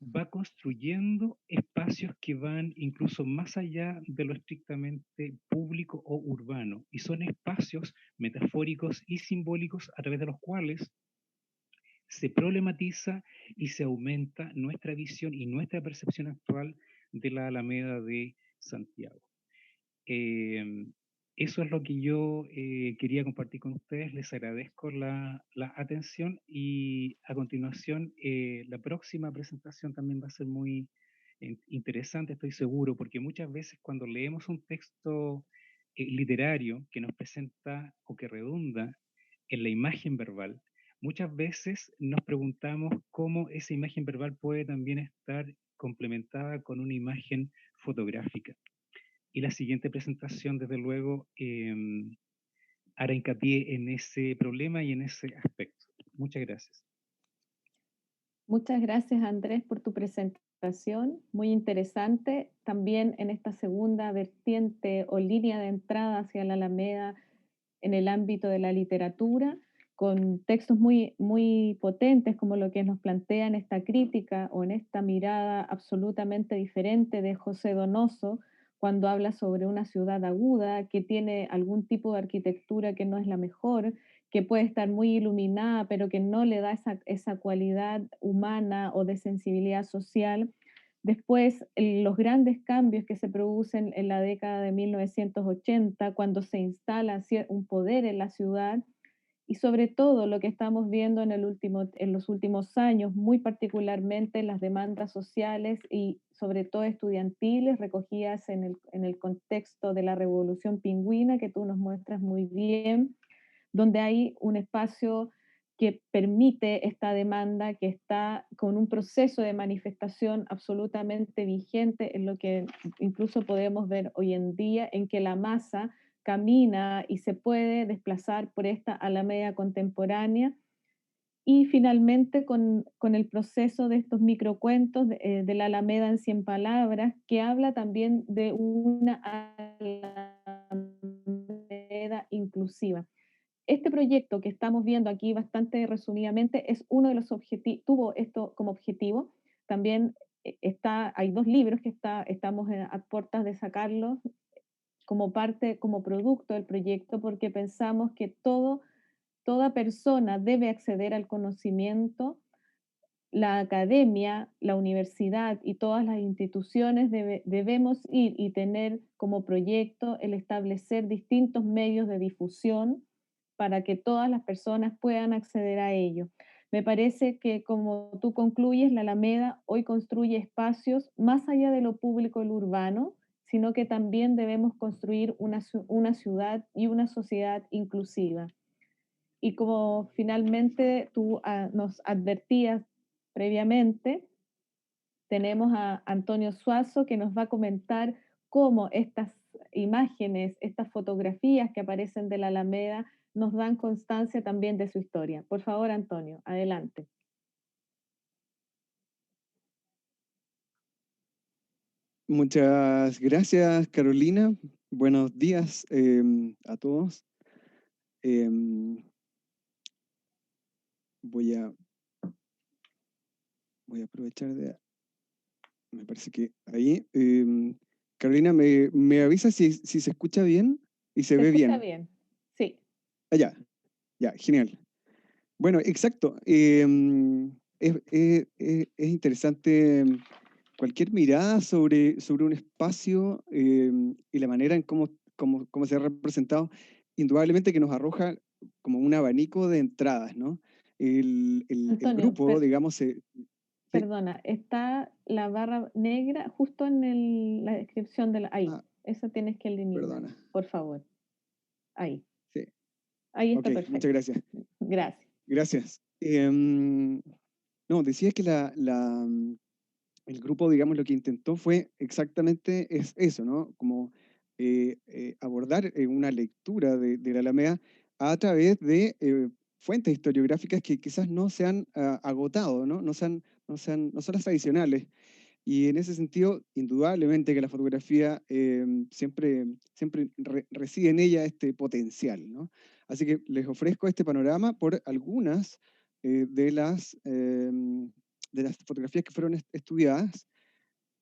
[SPEAKER 3] va construyendo espacios que van incluso más allá de lo estrictamente público o urbano, y son espacios metafóricos y simbólicos a través de los cuales se problematiza y se aumenta nuestra visión y nuestra percepción actual de la Alameda de Santiago. Eh, Eso es lo que yo quería compartir con ustedes. Les agradezco la atención y a continuación la próxima presentación también va a ser muy interesante, estoy seguro, porque muchas veces cuando leemos un texto literario que nos presenta o que redunda en la imagen verbal, muchas veces nos preguntamos cómo esa imagen verbal puede también estar complementada con una imagen fotográfica. Y la siguiente presentación, desde luego, hará hincapié en ese problema y en ese aspecto. Muchas gracias.
[SPEAKER 1] Muchas gracias, Andrés, por tu presentación, muy interesante. También en esta segunda vertiente o línea de entrada hacia la Alameda en el ámbito de la literatura, con textos muy, muy potentes como lo que nos plantea en esta crítica o en esta mirada absolutamente diferente de José Donoso, cuando habla sobre una ciudad aguda que tiene algún tipo de arquitectura que no es la mejor, que puede estar muy iluminada, pero que no le da esa cualidad humana o de sensibilidad social. Después, los grandes cambios que se producen en la década de 1980, cuando se instala un poder en la ciudad, y sobre todo lo que estamos viendo en los últimos años, muy particularmente las demandas sociales y sobre todo estudiantiles recogidas en el contexto de la Revolución Pingüina que tú nos muestras muy bien, donde hay un espacio que permite esta demanda, que está con un proceso de manifestación absolutamente vigente en lo que incluso podemos ver hoy en día, en que la masa camina y se puede desplazar por esta Alameda contemporánea. Y finalmente con el proceso de estos microcuentos de la Alameda en 100 palabras, que habla también de una Alameda inclusiva. Este proyecto que estamos viendo aquí bastante resumidamente es uno de los objetivos, tuvo esto como objetivo. También hay dos libros que estamos a puertas de sacarlos como parte, como producto del proyecto, porque pensamos que toda persona debe acceder al conocimiento. La academia, la universidad y todas las instituciones debemos ir y tener como proyecto el establecer distintos medios de difusión para que todas las personas puedan acceder a ello. Me parece que, como tú concluyes, la Alameda hoy construye espacios más allá de lo público y lo urbano, sino que también debemos construir una ciudad y una sociedad inclusiva. Y como finalmente tú nos advertías previamente, tenemos a Antonio Suazo que nos va a comentar cómo estas imágenes, estas fotografías que aparecen de la Alameda nos dan constancia también de su historia. Por favor, Antonio, adelante.
[SPEAKER 4] Muchas gracias, Carolina. Buenos días a todos. Voy a aprovechar me parece que ahí. Carolina, ¿me avisa si se escucha bien y se
[SPEAKER 1] ¿Se
[SPEAKER 4] ve
[SPEAKER 1] escucha
[SPEAKER 4] bien?
[SPEAKER 1] bien? Sí.
[SPEAKER 4] Ya, genial. Bueno, exacto. Es interesante cualquier mirada sobre un espacio y la manera en cómo se ha representado, indudablemente que nos arroja como un abanico de entradas, ¿no? El
[SPEAKER 1] Antonio,
[SPEAKER 4] grupo, digamos, sí,
[SPEAKER 1] perdona, está la barra negra justo en la descripción de ahí.
[SPEAKER 4] ah,
[SPEAKER 1] Esa tienes que eliminar,
[SPEAKER 4] perdona,
[SPEAKER 1] por favor. Ahí.
[SPEAKER 4] sí,
[SPEAKER 1] Ahí
[SPEAKER 4] ok,
[SPEAKER 1] está
[SPEAKER 4] muchas
[SPEAKER 1] perfecto.
[SPEAKER 4] gracias.
[SPEAKER 1] Gracias.
[SPEAKER 4] Gracias. No, decía que el grupo, digamos, lo que intentó fue exactamente eso, ¿no? Como abordar una lectura de la Alameda a través de fuentes historiográficas que quizás no se han agotado, ¿no? No son las tradicionales. Y en ese sentido, indudablemente que la fotografía siempre reside en ella este potencial, ¿no? Así que les ofrezco este panorama por algunas de las fotografías que fueron estudiadas.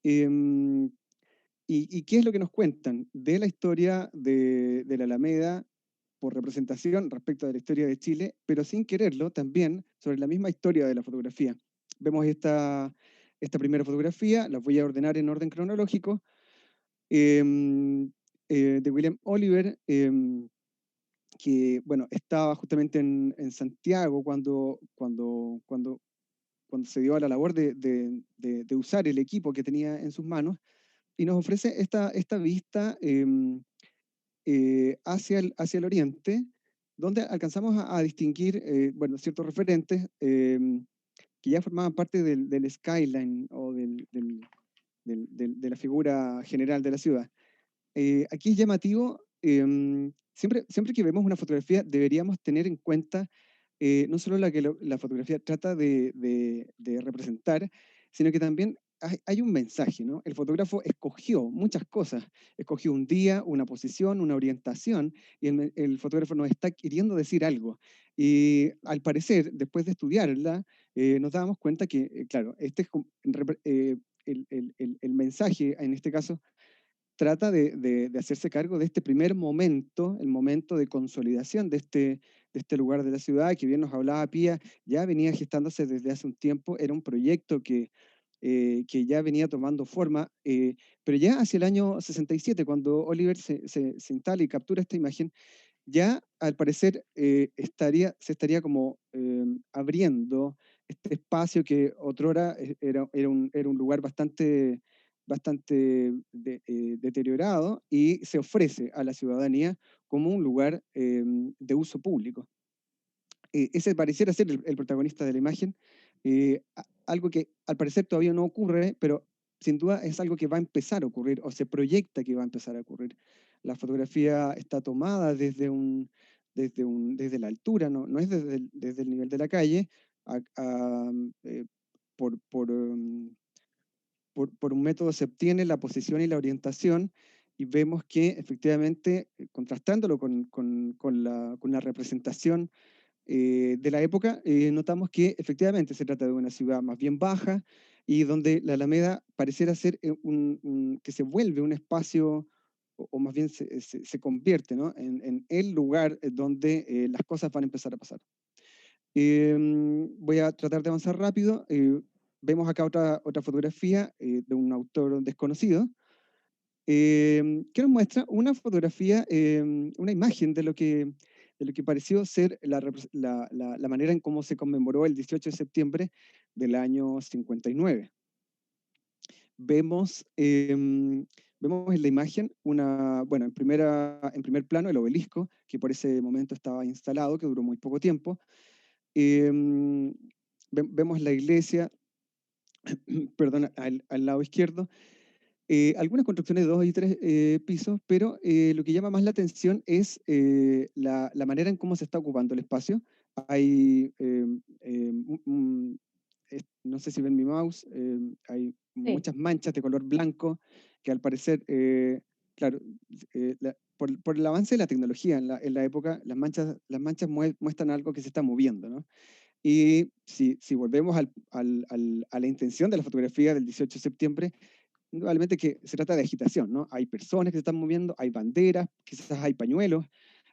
[SPEAKER 4] Em, y qué es lo que nos cuentan de la historia de la Alameda por representación respecto de la historia de Chile, pero sin quererlo también sobre la misma historia de la fotografía. Vemos esta primera fotografía, la voy a ordenar en orden cronológico, de William Oliver, que bueno, estaba justamente en Santiago cuando se dio a la labor de usar el equipo que tenía en sus manos, y nos ofrece esta vista hacia el oriente, donde alcanzamos a distinguir bueno, ciertos referentes que ya formaban parte del skyline o de la figura general de la ciudad. Aquí es llamativo, siempre que vemos una fotografía deberíamos tener en cuenta no solo la fotografía trata de representar, sino que también hay un mensaje, ¿no? El fotógrafo escogió muchas cosas, escogió un día, una posición, una orientación, y el fotógrafo nos está queriendo decir algo. Y al parecer, después de estudiarla, nos dábamos cuenta que, claro, este es el mensaje, en este caso, trata de hacerse cargo de este primer momento, el momento de consolidación de este lugar de la ciudad, que bien nos hablaba Pía, ya venía gestándose desde hace un tiempo, era un proyecto que ya venía tomando forma, pero ya hacia el año 67, cuando Oliver se instala y captura esta imagen, ya al parecer se estaría como abriendo este espacio que otrora era un lugar bastante deteriorado y se ofrece a la ciudadanía como un lugar de uso público. Ese pareciera ser el protagonista de la imagen, algo que al parecer todavía no ocurre, pero sin duda es algo que va a empezar a ocurrir o se proyecta que va a empezar a ocurrir. La fotografía está tomada desde la altura, no es desde el nivel de la calle, a- a, eh, por, por, por un método se obtiene la posición y la orientación y vemos que efectivamente, contrastándolo con la representación de la época, notamos que efectivamente se trata de una ciudad más bien baja y donde la Alameda pareciera ser que se vuelve un espacio, o más bien se convierte, ¿no?, en el lugar donde las cosas van a empezar a pasar. Voy a tratar de avanzar rápido. Vemos acá otra fotografía de un autor desconocido, que nos muestra una fotografía, una imagen de lo que pareció ser la manera en cómo se conmemoró el 18 de septiembre del año 59. Vemos en la imagen bueno, en primer plano el obelisco, que por ese momento estaba instalado, que duró muy poco tiempo. Em, Vemos la iglesia, perdón, al lado izquierdo, algunas construcciones de 2 y 3 pisos, pero lo que llama más la atención es la manera en cómo se está ocupando el espacio. Hay, no sé si ven mi mouse, hay
[SPEAKER 1] Sí.
[SPEAKER 4] muchas manchas de color blanco que al parecer, claro, por el avance de la tecnología en la época, las manchas muestran algo que se está moviendo, ¿no? Y si volvemos a la intención de la fotografía del 18 de septiembre, indudablemente que se trata de agitación, ¿no? Hay personas que se están moviendo, hay banderas, quizás hay pañuelos.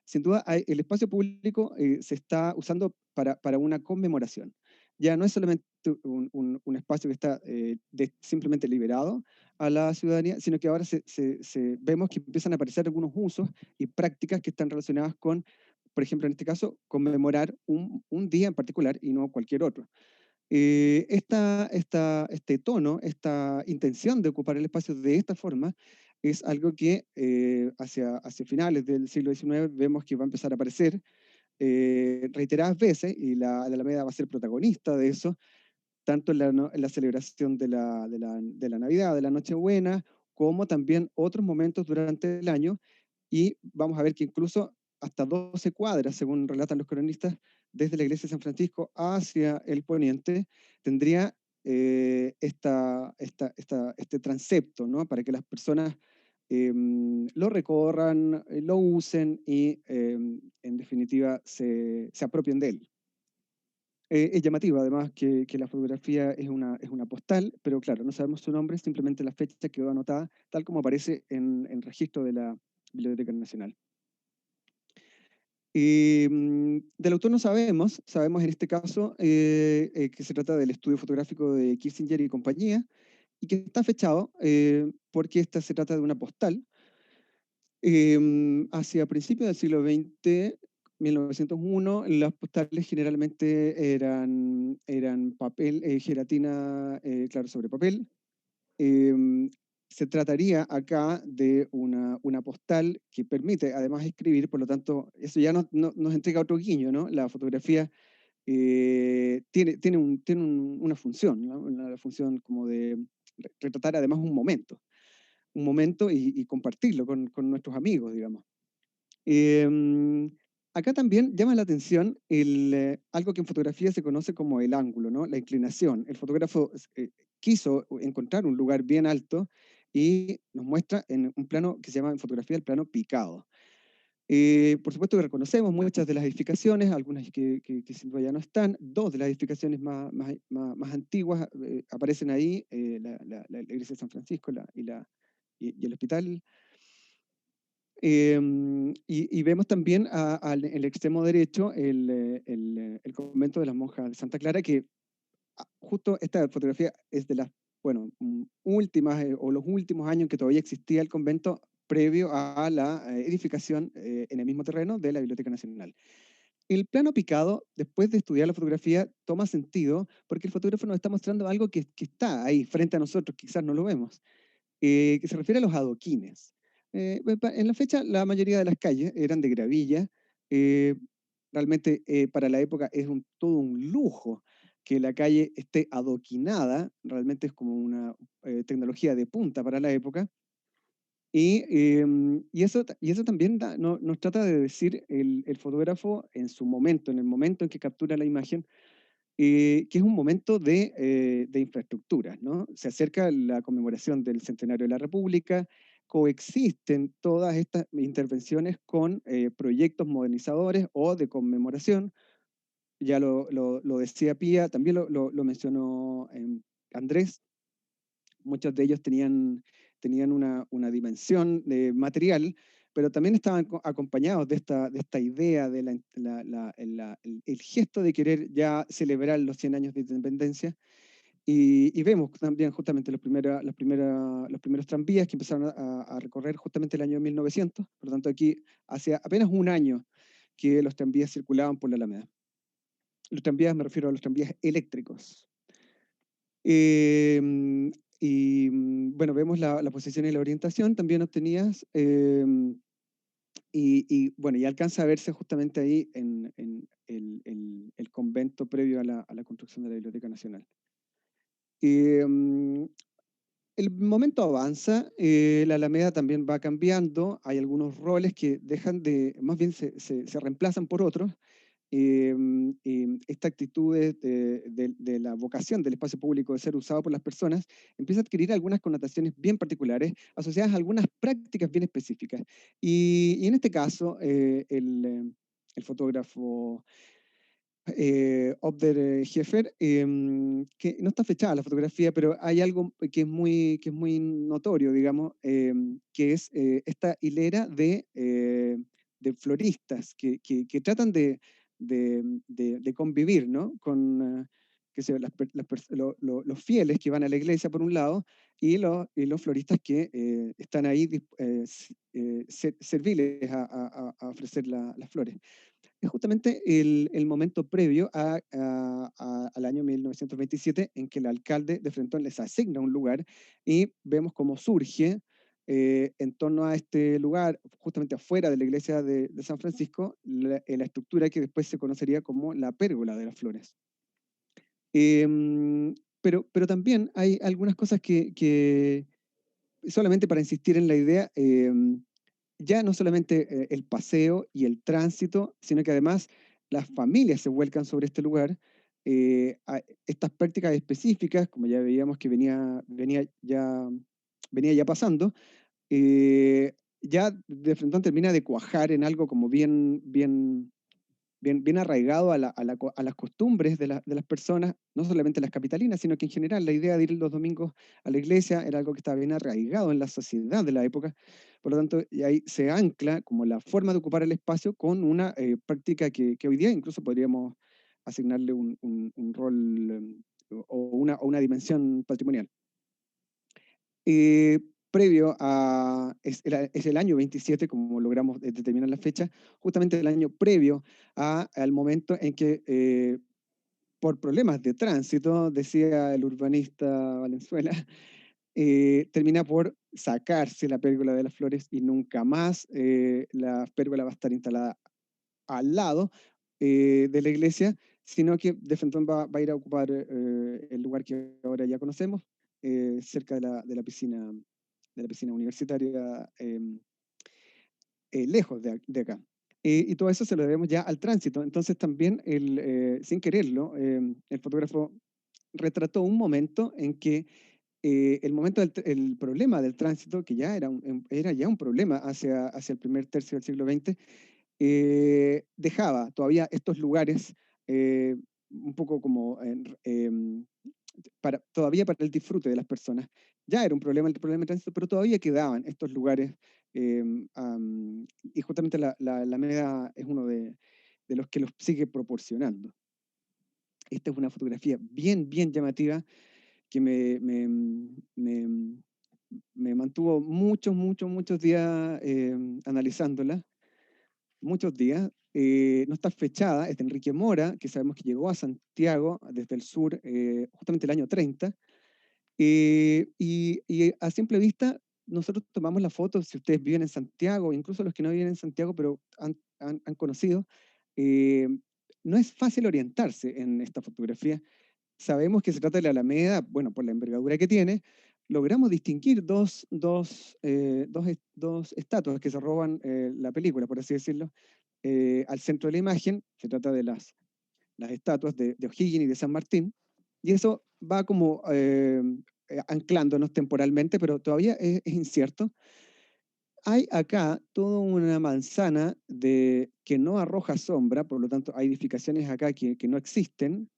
[SPEAKER 4] Sin duda, el espacio público se está usando para una conmemoración. Ya no es solamente un espacio que está simplemente liberado a la ciudadanía, sino que ahora vemos que empiezan a aparecer algunos usos y prácticas que están relacionadas con, por ejemplo, en este caso, conmemorar un día en particular y no cualquier otro. Este tono, esta intención de ocupar el espacio de esta forma, es algo que hacia finales del siglo XIX vemos que va a empezar a aparecer reiteradas veces, y la Alameda va a ser protagonista de eso, tanto en la celebración de la Navidad, de la Nochebuena, como también otros momentos durante el año, y vamos a ver que incluso hasta 12 cuadras, según relatan los cronistas, desde la iglesia de San Francisco hacia el poniente, tendría este transepto, ¿no?, para que las personas lo recorran, lo usen y, en definitiva, se apropien de él. Es llamativo, además, que la fotografía es una postal, pero claro, no sabemos su nombre, simplemente la fecha quedó anotada, tal como aparece en el registro de la Biblioteca Nacional. Del autor no sabemos en este caso que se trata del estudio fotográfico de Kissinger y compañía, y que está fechado porque esta se trata de una postal hacia principios del siglo XX, 1901. Las postales generalmente eran papel, gelatina, claro, sobre papel. Em, Se trataría acá de una postal que permite además escribir, por lo tanto, eso ya nos entrega otro guiño, ¿no? La fotografía tiene una función, ¿no? Una función como de retratar además un momento y compartirlo con nuestros amigos, digamos. Em, Acá también llama la atención algo que en fotografía se conoce como el ángulo, ¿no?, la inclinación. El fotógrafo quiso encontrar un lugar bien alto y nos muestra en un plano que se llama en fotografía el plano picado. Por supuesto que reconocemos muchas de las edificaciones, algunas que sin duda ya no están. Dos de las edificaciones más antiguas aparecen ahí, la iglesia de San Francisco y el hospital. Y vemos también en el extremo derecho el convento de las monjas de Santa Clara, que justo esta fotografía es de las, bueno, últimas o los últimos años en que todavía existía el convento previo a la edificación en el mismo terreno de la Biblioteca Nacional. El plano picado, después de estudiar la fotografía, toma sentido porque el fotógrafo nos está mostrando algo que está ahí frente a nosotros, quizás no lo vemos, que se refiere a los adoquines. En la fecha, la mayoría de las calles eran de gravilla. eh, Realmente para la época es todo un lujo que la calle esté adoquinada. Realmente es como una tecnología de punta para la época. Y eso también nos trata de decir el fotógrafo en su momento, en el momento en que captura la imagen, que es un momento de infraestructuras, ¿no? Se acerca la conmemoración del centenario de la República, coexisten todas estas intervenciones con proyectos modernizadores o de conmemoración. Ya lo decía Pía, también lo mencionó Andrés. Muchos de ellos tenían una dimensión material, pero también estaban acompañados de esta idea, el gesto de querer ya celebrar los 100 años de independencia. Y vemos también justamente los primeros tranvías que empezaron a recorrer justamente el año 1900. Por lo tanto, aquí hace apenas un año que los tranvías circulaban por la Alameda. Los tranvías, me refiero a los tranvías eléctricos. Bueno, vemos la posición y la orientación también obtenidas, bueno, y alcanza a verse justamente ahí en el convento previo a la construcción de la Biblioteca Nacional. El momento avanza, la Alameda también va cambiando, hay algunos roles que más bien se reemplazan por otros. Esta actitud de la vocación del espacio público de ser usado por las personas empieza a adquirir algunas connotaciones bien particulares asociadas a algunas prácticas bien específicas. Y en este caso, el fotógrafo Obder Heffer, que no está fechada la fotografía, pero hay algo que es muy notorio, digamos, que es esta hilera de floristas que tratan de convivir, ¿no? Con qué sé yo, los fieles que van a la iglesia por un lado y los floristas que están ahí serviles a ofrecer las flores. Es justamente el momento previo al año 1927 en que el alcalde de Frentón les asigna un lugar y vemos cómo surge en torno a este lugar, justamente afuera de la iglesia de San Francisco, la estructura que después se conocería como la Pérgola de las Flores. Pero también hay algunas cosas que solamente para insistir en la idea, ya no solamente el paseo y el tránsito, sino que además las familias se vuelcan sobre este lugar. Estas prácticas específicas, como ya veíamos que venía ya pasando, ya de frente termina de cuajar en algo como bien arraigado a las costumbres de las personas, no solamente las capitalinas, sino que en general la idea de ir los domingos a la iglesia era algo que estaba bien arraigado en la sociedad de la época. Por lo tanto, y ahí se ancla como la forma de ocupar el espacio con una práctica que hoy día incluso podríamos asignarle un rol o una dimensión patrimonial. Previo es el año 27, como logramos determinar la fecha, justamente el año previo al momento en que, por problemas de tránsito, decía el urbanista Valenzuela, termina por sacarse la pérgola de las flores y nunca más la pérgola va a estar instalada al lado de la iglesia, sino que de frente va a ir a ocupar el lugar que ahora ya conocemos, cerca de la piscina universitaria, lejos de acá. Y todo eso se lo debemos ya al tránsito. Entonces también, sin quererlo, el fotógrafo retrató un momento en que el problema del tránsito, que ya era ya un problema hacia el primer tercio del siglo XX, dejaba todavía estos lugares un poco como todavía para el disfrute de las personas. Ya era un problema el problema de tránsito, pero todavía quedaban estos lugares, y justamente la Alameda es uno de los que los sigue proporcionando. Esta es una fotografía bien, bien llamativa que me mantuvo muchos días analizándola, muchos días. No está fechada, es de Enrique Mora, que sabemos que llegó a Santiago desde el sur justamente el año 30. Y a simple vista, nosotros tomamos la foto, si ustedes viven en Santiago, incluso los que no viven en Santiago, pero han conocido, eh, no es fácil orientarse en esta fotografía. Sabemos que se trata de la Alameda, bueno, por la envergadura que tiene. Logramos distinguir dos estatuas que se roban la película, por así decirlo, al centro de la imagen. Se trata de las estatuas de O'Higgins y de San Martín, y eso va como anclándonos temporalmente, pero todavía es incierto. Hay acá toda una manzana que no arroja sombra, por lo tanto hay edificaciones acá que no existen,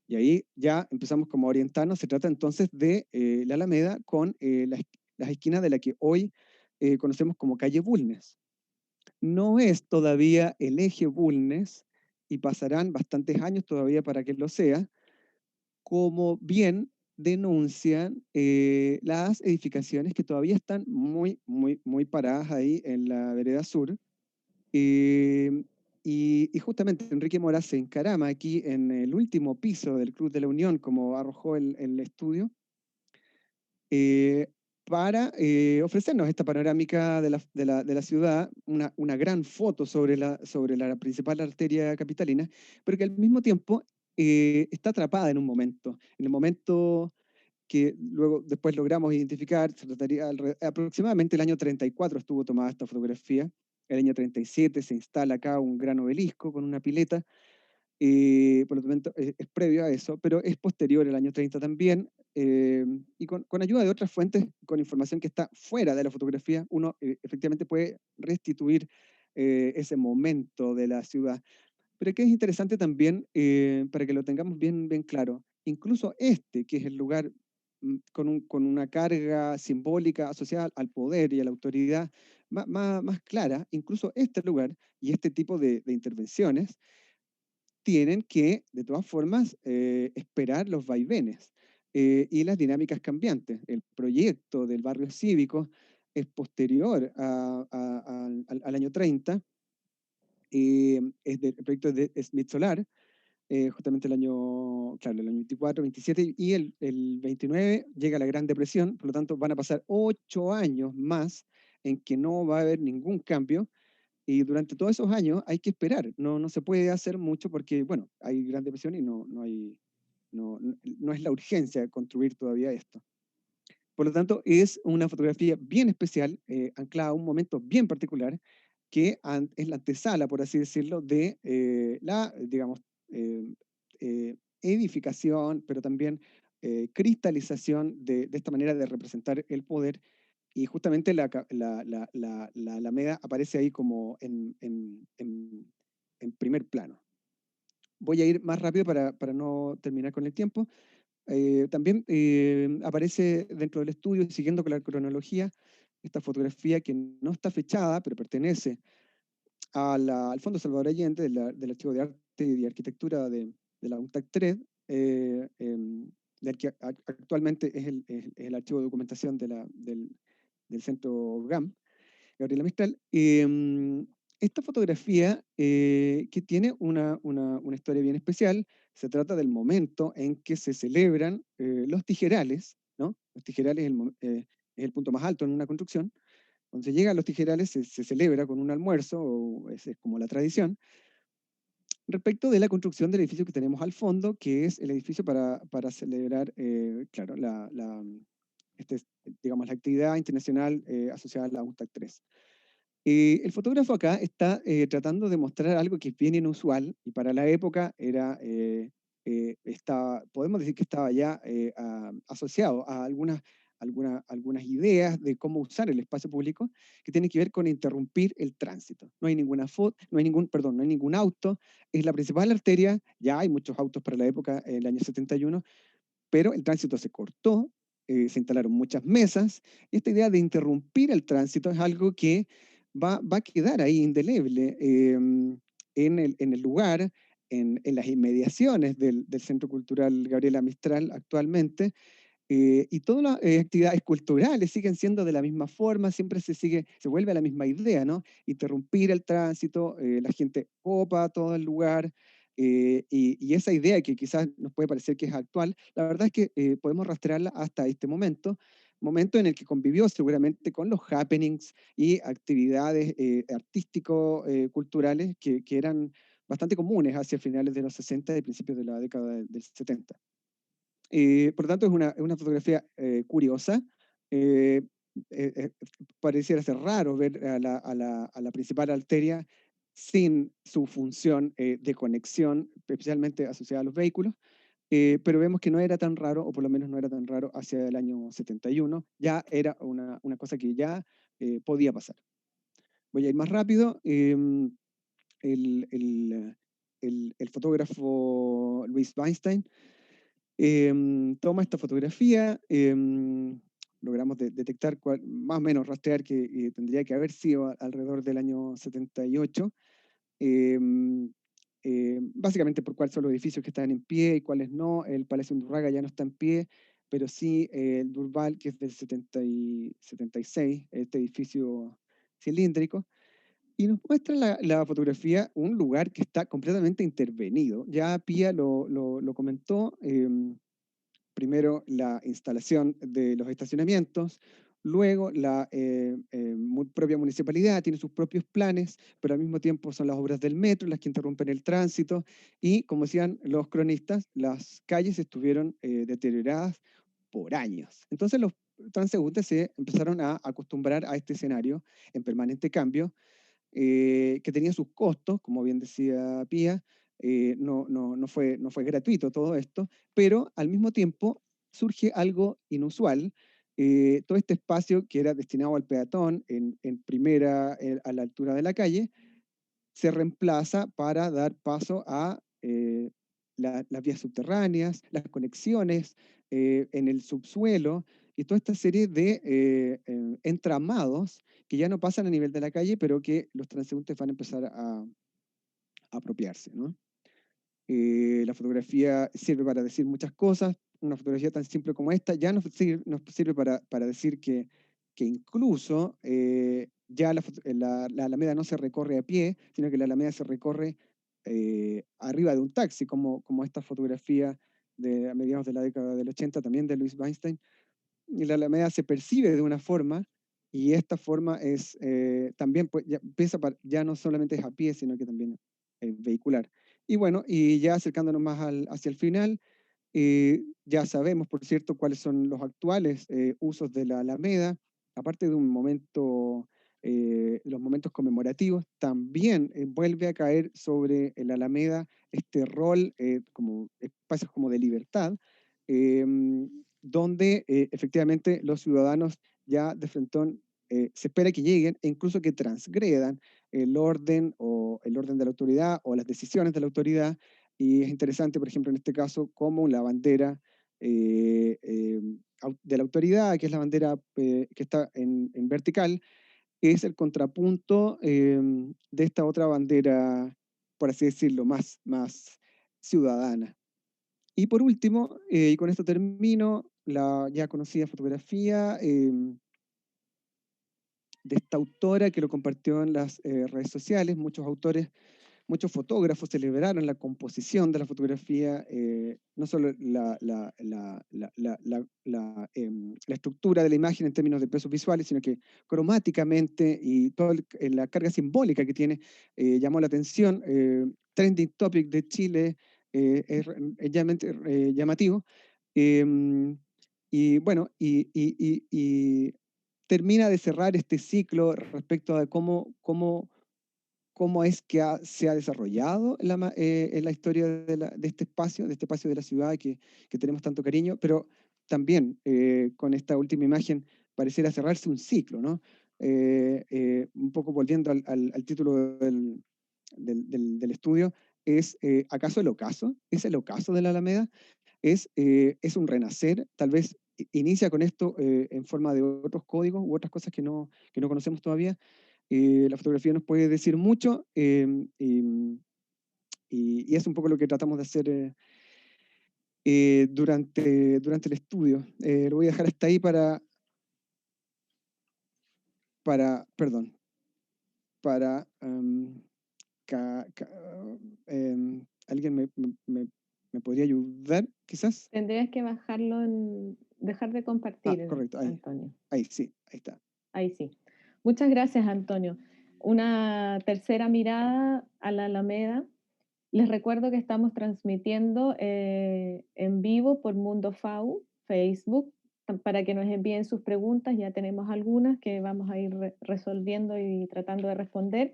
[SPEAKER 4] y ahí ya empezamos como a orientarnos. Se trata entonces de la Alameda con las esquinas de la que hoy conocemos como calle Bulnes. No es todavía el eje Bulnes, y pasarán bastantes años todavía para que lo sea, como bien denuncian las edificaciones que todavía están muy paradas ahí en la vereda sur. eh, y justamente Enrique Mora se encarama aquí en el último piso del Club de la Unión, como arrojó el estudio, eh, para ofrecernos esta panorámica de la ciudad, una gran foto sobre la principal arteria capitalina, pero que al mismo tiempo está atrapada en el momento que luego después logramos identificar. Se trataría aproximadamente el año 34 estuvo tomada esta fotografía. El año 37 se instala acá un gran obelisco con una pileta, por lo tanto es previo a eso, pero es posterior al año 30 también, y con ayuda de otras fuentes, con información que está fuera de la fotografía, uno efectivamente puede restituir ese momento de la ciudad. Pero que es interesante también, para que lo tengamos bien claro, incluso que es el lugar con una carga simbólica asociada al poder y a la autoridad más clara, incluso este lugar y este tipo de intervenciones tienen que, de todas formas, esperar los vaivenes y las dinámicas cambiantes. El proyecto del barrio cívico es posterior al año 30. El proyecto de Smith Solar, justamente claro, el año 24, 27 y el 29 llega la Gran Depresión. Por lo tanto van a pasar 8 años más en que no va a haber ningún cambio, y durante todos esos años hay que esperar. No se puede hacer mucho porque, bueno, hay Gran Depresión y no es la urgencia de construir todavía esto. Por lo tanto, es una fotografía bien especial, anclada a un momento bien particular, que es la antesala, por así decirlo, de digamos, eh, edificación, pero también cristalización de esta manera de representar el poder. Y justamente la Alameda aparece ahí como en primer plano. Voy a ir más rápido para no terminar con el tiempo. También aparece dentro del estudio, siguiendo con la cronología, esta fotografía que no está fechada, pero pertenece al Fondo Salvador Allende, del Archivo de Arte y de Arquitectura de la UNTAC 3, del que actualmente es el archivo de documentación del Centro GAM, Gabriela Mistral. Esta fotografía, que tiene una historia bien especial, se trata del momento en que se celebran los tijerales, ¿no? Los tijerales es el punto más alto en una construcción. Cuando se llega a los tijerales se celebra con un almuerzo, o es como la tradición, respecto de la construcción del edificio que tenemos al fondo, que es el edificio para celebrar, claro, este, digamos, la actividad internacional asociada a la UNTAC 3. El fotógrafo acá está tratando de mostrar algo que es bien inusual, y para la época podemos decir que estaba ya asociado a algunas ideas de cómo usar el espacio público, que tiene que ver con interrumpir el tránsito. No hay no hay ningún auto, es la principal arteria. Ya hay muchos autos para la época, el año 71, pero el tránsito se cortó, se instalaron muchas mesas, y esta idea de interrumpir el tránsito es algo que va a quedar ahí indeleble en el lugar, en las inmediaciones del Centro Cultural Gabriela Mistral actualmente, y todas las actividades culturales siguen siendo de la misma forma, siempre se vuelve a la misma idea, ¿no? Interrumpir el tránsito, la gente ocupa todo el lugar, y esa idea que quizás nos puede parecer que es actual, la verdad es que podemos rastrearla hasta este momento en el que convivió seguramente con los happenings y actividades artístico-culturales que eran bastante comunes hacia finales de los 60 y principios de la década del 70. Por lo tanto, es una fotografía curiosa. Eh, eh, Pareciera ser raro ver a la principal arteria sin su función de conexión, especialmente asociada a los vehículos, pero vemos que no era tan raro, o por lo menos no era tan raro hacia el año 71. Ya era una cosa que ya podía pasar. Voy a ir más rápido. El, el, el fotógrafo Louis Weinstein toma esta fotografía, logramos detectar, más o menos rastrear que tendría que haber sido alrededor del año 78, básicamente por cuáles son los edificios que están en pie y cuáles no. El Palacio Undurraga ya no está en pie, pero sí el Durval, que es del 76, este edificio cilíndrico, y nos muestra la fotografía un lugar que está completamente intervenido. Ya Pía lo comentó. Primero la instalación de los estacionamientos, luego la propia municipalidad tiene sus propios planes, pero al mismo tiempo son las obras del metro las que interrumpen el tránsito, y como decían los cronistas, las calles estuvieron deterioradas por años. Entonces los transeúntes se empezaron a acostumbrar a este escenario en permanente cambio, que tenía sus costos, como bien decía Pía. No fue gratuito todo esto, pero al mismo tiempo surge algo inusual. Todo este espacio que era destinado al peatón en primera a la altura de la calle, se reemplaza para dar paso a las vías subterráneas, las conexiones en el subsuelo y toda esta serie de entramados que ya no pasan a nivel de la calle, pero que los transeúntes van a empezar a apropiarse, ¿no? La fotografía sirve para decir muchas cosas. Una fotografía tan simple como esta ya nos sirve para decir que incluso ya la Alameda no se recorre a pie, sino que la Alameda se recorre arriba de un taxi, como esta fotografía a mediados de la década del 80, también de Louis Weinstein. Y la Alameda se percibe de una forma, y esta forma es también, pues, ya no solamente es a pie, sino que también es vehicular. Y bueno, y ya acercándonos más hacia el final, ya sabemos, por cierto, cuáles son los actuales usos de la Alameda. Aparte de un momento, los momentos conmemorativos, también vuelve a caer sobre la Alameda este rol como espacios como de libertad, donde efectivamente los ciudadanos ya de frentón se espera que lleguen e incluso que transgredan el orden de la autoridad o las decisiones de la autoridad. Y es interesante, por ejemplo, en este caso, cómo la bandera de la autoridad, que es la bandera que está en vertical, es el contrapunto de esta otra bandera, por así decirlo, más ciudadana. Y por último, y con esto termino, la ya conocida fotografía de esta autora que lo compartió en las redes sociales. Muchos fotógrafos celebraron la composición de la fotografía, no solo la estructura de la imagen en términos de pesos visuales, sino que cromáticamente y toda la carga simbólica que tiene llamó la atención. Trending Topic de Chile es realmente llamativo. Y bueno, y termina de cerrar este ciclo respecto a cómo es que se ha desarrollado en la historia de este espacio de la ciudad que tenemos tanto cariño, pero también con esta última imagen pareciera cerrarse un ciclo, ¿no? Un poco volviendo al título del estudio, ¿es acaso el ocaso? ¿Es el ocaso de la Alameda? es un renacer, tal vez inicia con esto en forma de otros códigos u otras cosas que no conocemos todavía. La fotografía nos puede decir mucho y es un poco lo que tratamos de hacer durante el estudio. Lo voy a dejar hasta ahí perdón, para... ¿alguien me podría ayudar, quizás?
[SPEAKER 1] Tendrías que dejar de compartir,
[SPEAKER 4] Correcto,
[SPEAKER 1] Antonio.
[SPEAKER 4] ahí sí, ahí está.
[SPEAKER 1] Ahí sí. Muchas gracias, Antonio. Una tercera mirada a la Alameda. Les recuerdo que estamos transmitiendo en vivo por Mundo FAU, Facebook, para que nos envíen sus preguntas. Ya tenemos algunas que vamos a ir resolviendo y tratando de responder.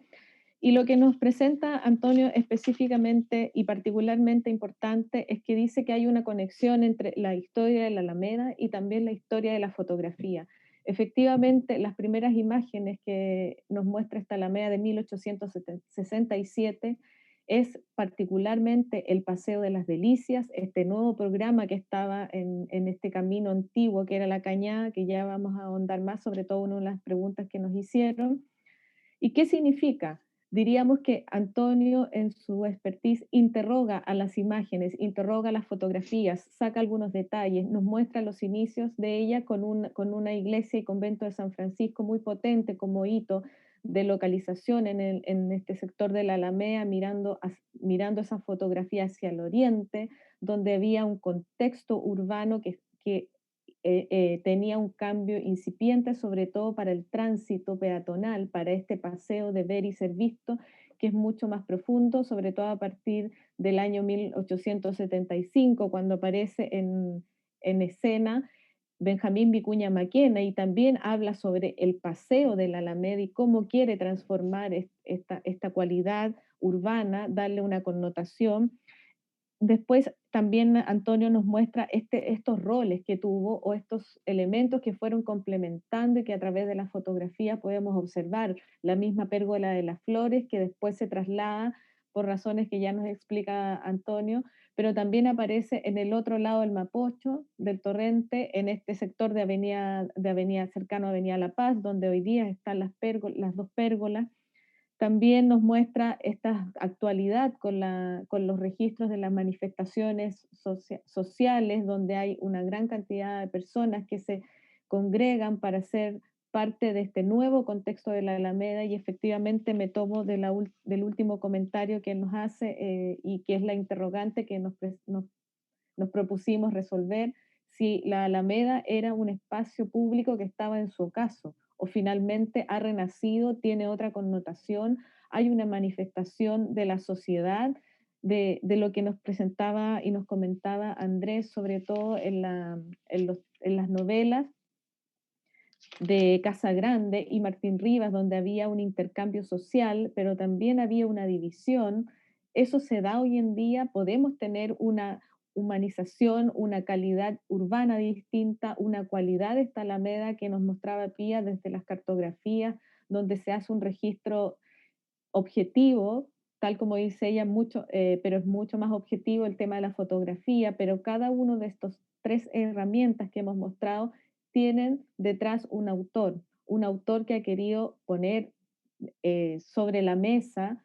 [SPEAKER 1] Y lo que nos presenta Antonio específicamente y particularmente importante es que dice que hay una conexión entre la historia de la Alameda y también la historia de la fotografía. Efectivamente, las primeras imágenes que nos muestra esta Alameda de 1867 es particularmente el Paseo de las Delicias, este nuevo programa que estaba en este camino antiguo que era la Cañada, que ya vamos a ahondar más, sobre todo una de las preguntas que nos hicieron. ¿Y qué significa? Diríamos que Antonio en su expertise interroga a las imágenes, interroga las fotografías, saca algunos detalles, nos muestra los inicios de ella con una iglesia y convento de San Francisco muy potente como hito de localización en este sector de la Alameda, mirando esa fotografía hacia el oriente, donde había un contexto urbano que tenía un cambio incipiente, sobre todo para el tránsito peatonal, para este paseo de ver y ser visto, que es mucho más profundo, sobre todo a partir del año 1875, cuando aparece en escena Benjamín Vicuña Maquena, y también habla sobre el paseo de la Alameda y cómo quiere transformar esta cualidad urbana, darle una connotación. Después también Antonio nos muestra estos roles que tuvo o estos elementos que fueron complementando y que a través de la fotografía podemos observar. La misma pérgola de las flores que después se traslada por razones que ya nos explica Antonio, pero también aparece en el otro lado del Mapocho, del torrente, en este sector de avenida cercano a Avenida La Paz, donde hoy día están las dos pérgolas. También nos muestra esta actualidad con los registros de las manifestaciones sociales, donde hay una gran cantidad de personas que se congregan para ser parte de este nuevo contexto de la Alameda, y efectivamente me tomo del último comentario que nos hace y que es la interrogante que nos propusimos resolver, si la Alameda era un espacio público que estaba en su ocaso o finalmente ha renacido, tiene otra connotación, hay una manifestación de la sociedad, de lo que nos presentaba y nos comentaba Andrés, sobre todo en las novelas de Casa Grande y Martín Rivas, donde había un intercambio social, pero también había una división. Eso se da hoy en día, podemos tener una humanización, una calidad urbana distinta, una cualidad de esta Alameda que nos mostraba Pía desde las cartografías, donde se hace un registro objetivo, tal como dice ella, pero es mucho más objetivo el tema de la fotografía, pero cada uno de estos tres herramientas que hemos mostrado tienen detrás un autor que ha querido poner sobre la mesa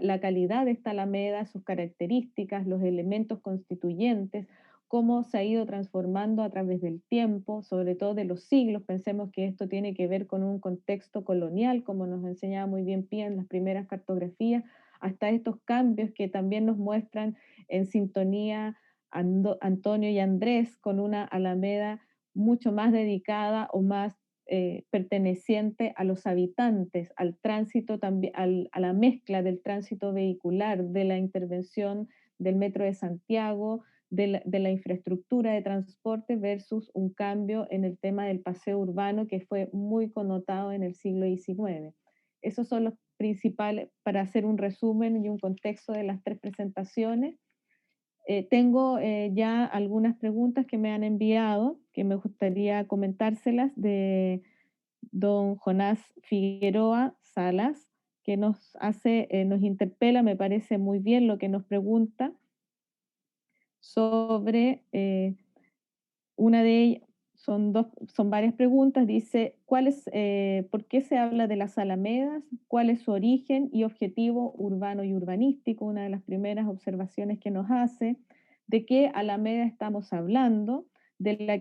[SPEAKER 1] la calidad de esta Alameda, sus características, los elementos constituyentes, cómo se ha ido transformando a través del tiempo, sobre todo de los siglos. Pensemos que esto tiene que ver con un contexto colonial, como nos enseñaba muy bien Pía en las primeras cartografías, hasta estos cambios que también nos muestran en sintonía Antonio y Andrés con una Alameda mucho más dedicada o más perteneciente a los habitantes, al tránsito, también, a la mezcla del tránsito vehicular, de la intervención del Metro de Santiago, de la infraestructura de transporte versus un cambio en el tema del paseo urbano que fue muy connotado en el siglo XIX. Esos son los principales, para hacer un resumen y un contexto de las tres presentaciones. Tengo ya algunas preguntas que me han enviado, que me gustaría comentárselas, de don Jonás Figueroa Salas, que nos interpela, me parece muy bien lo que nos pregunta. sobre una de ellas, son varias preguntas, dice, ¿por qué se habla de las alamedas? ¿Cuál es su origen y objetivo urbano y urbanístico? Una de las primeras observaciones que nos hace, ¿de qué alameda estamos hablando? ¿De la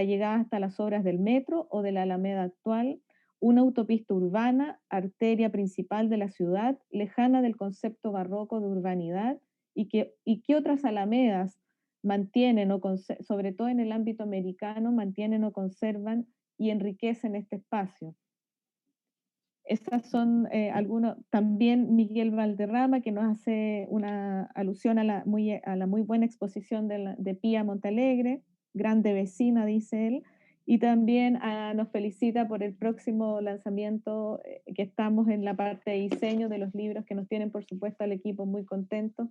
[SPEAKER 1] llegada hasta las obras del metro o de la alameda actual? Una autopista urbana, arteria principal de la ciudad, lejana del concepto barroco de urbanidad, y qué otras alamedas mantienen sobre todo en el ámbito americano, mantienen o conservan y enriquecen este espacio. Estas son algunos, también Miguel Valderrama, que nos hace una alusión a la muy buena exposición de Pía Montalegre, grande vecina, dice él, y también nos felicita por el próximo lanzamiento, que estamos en la parte de diseño de los libros, que nos tienen, por supuesto, al equipo muy contentos,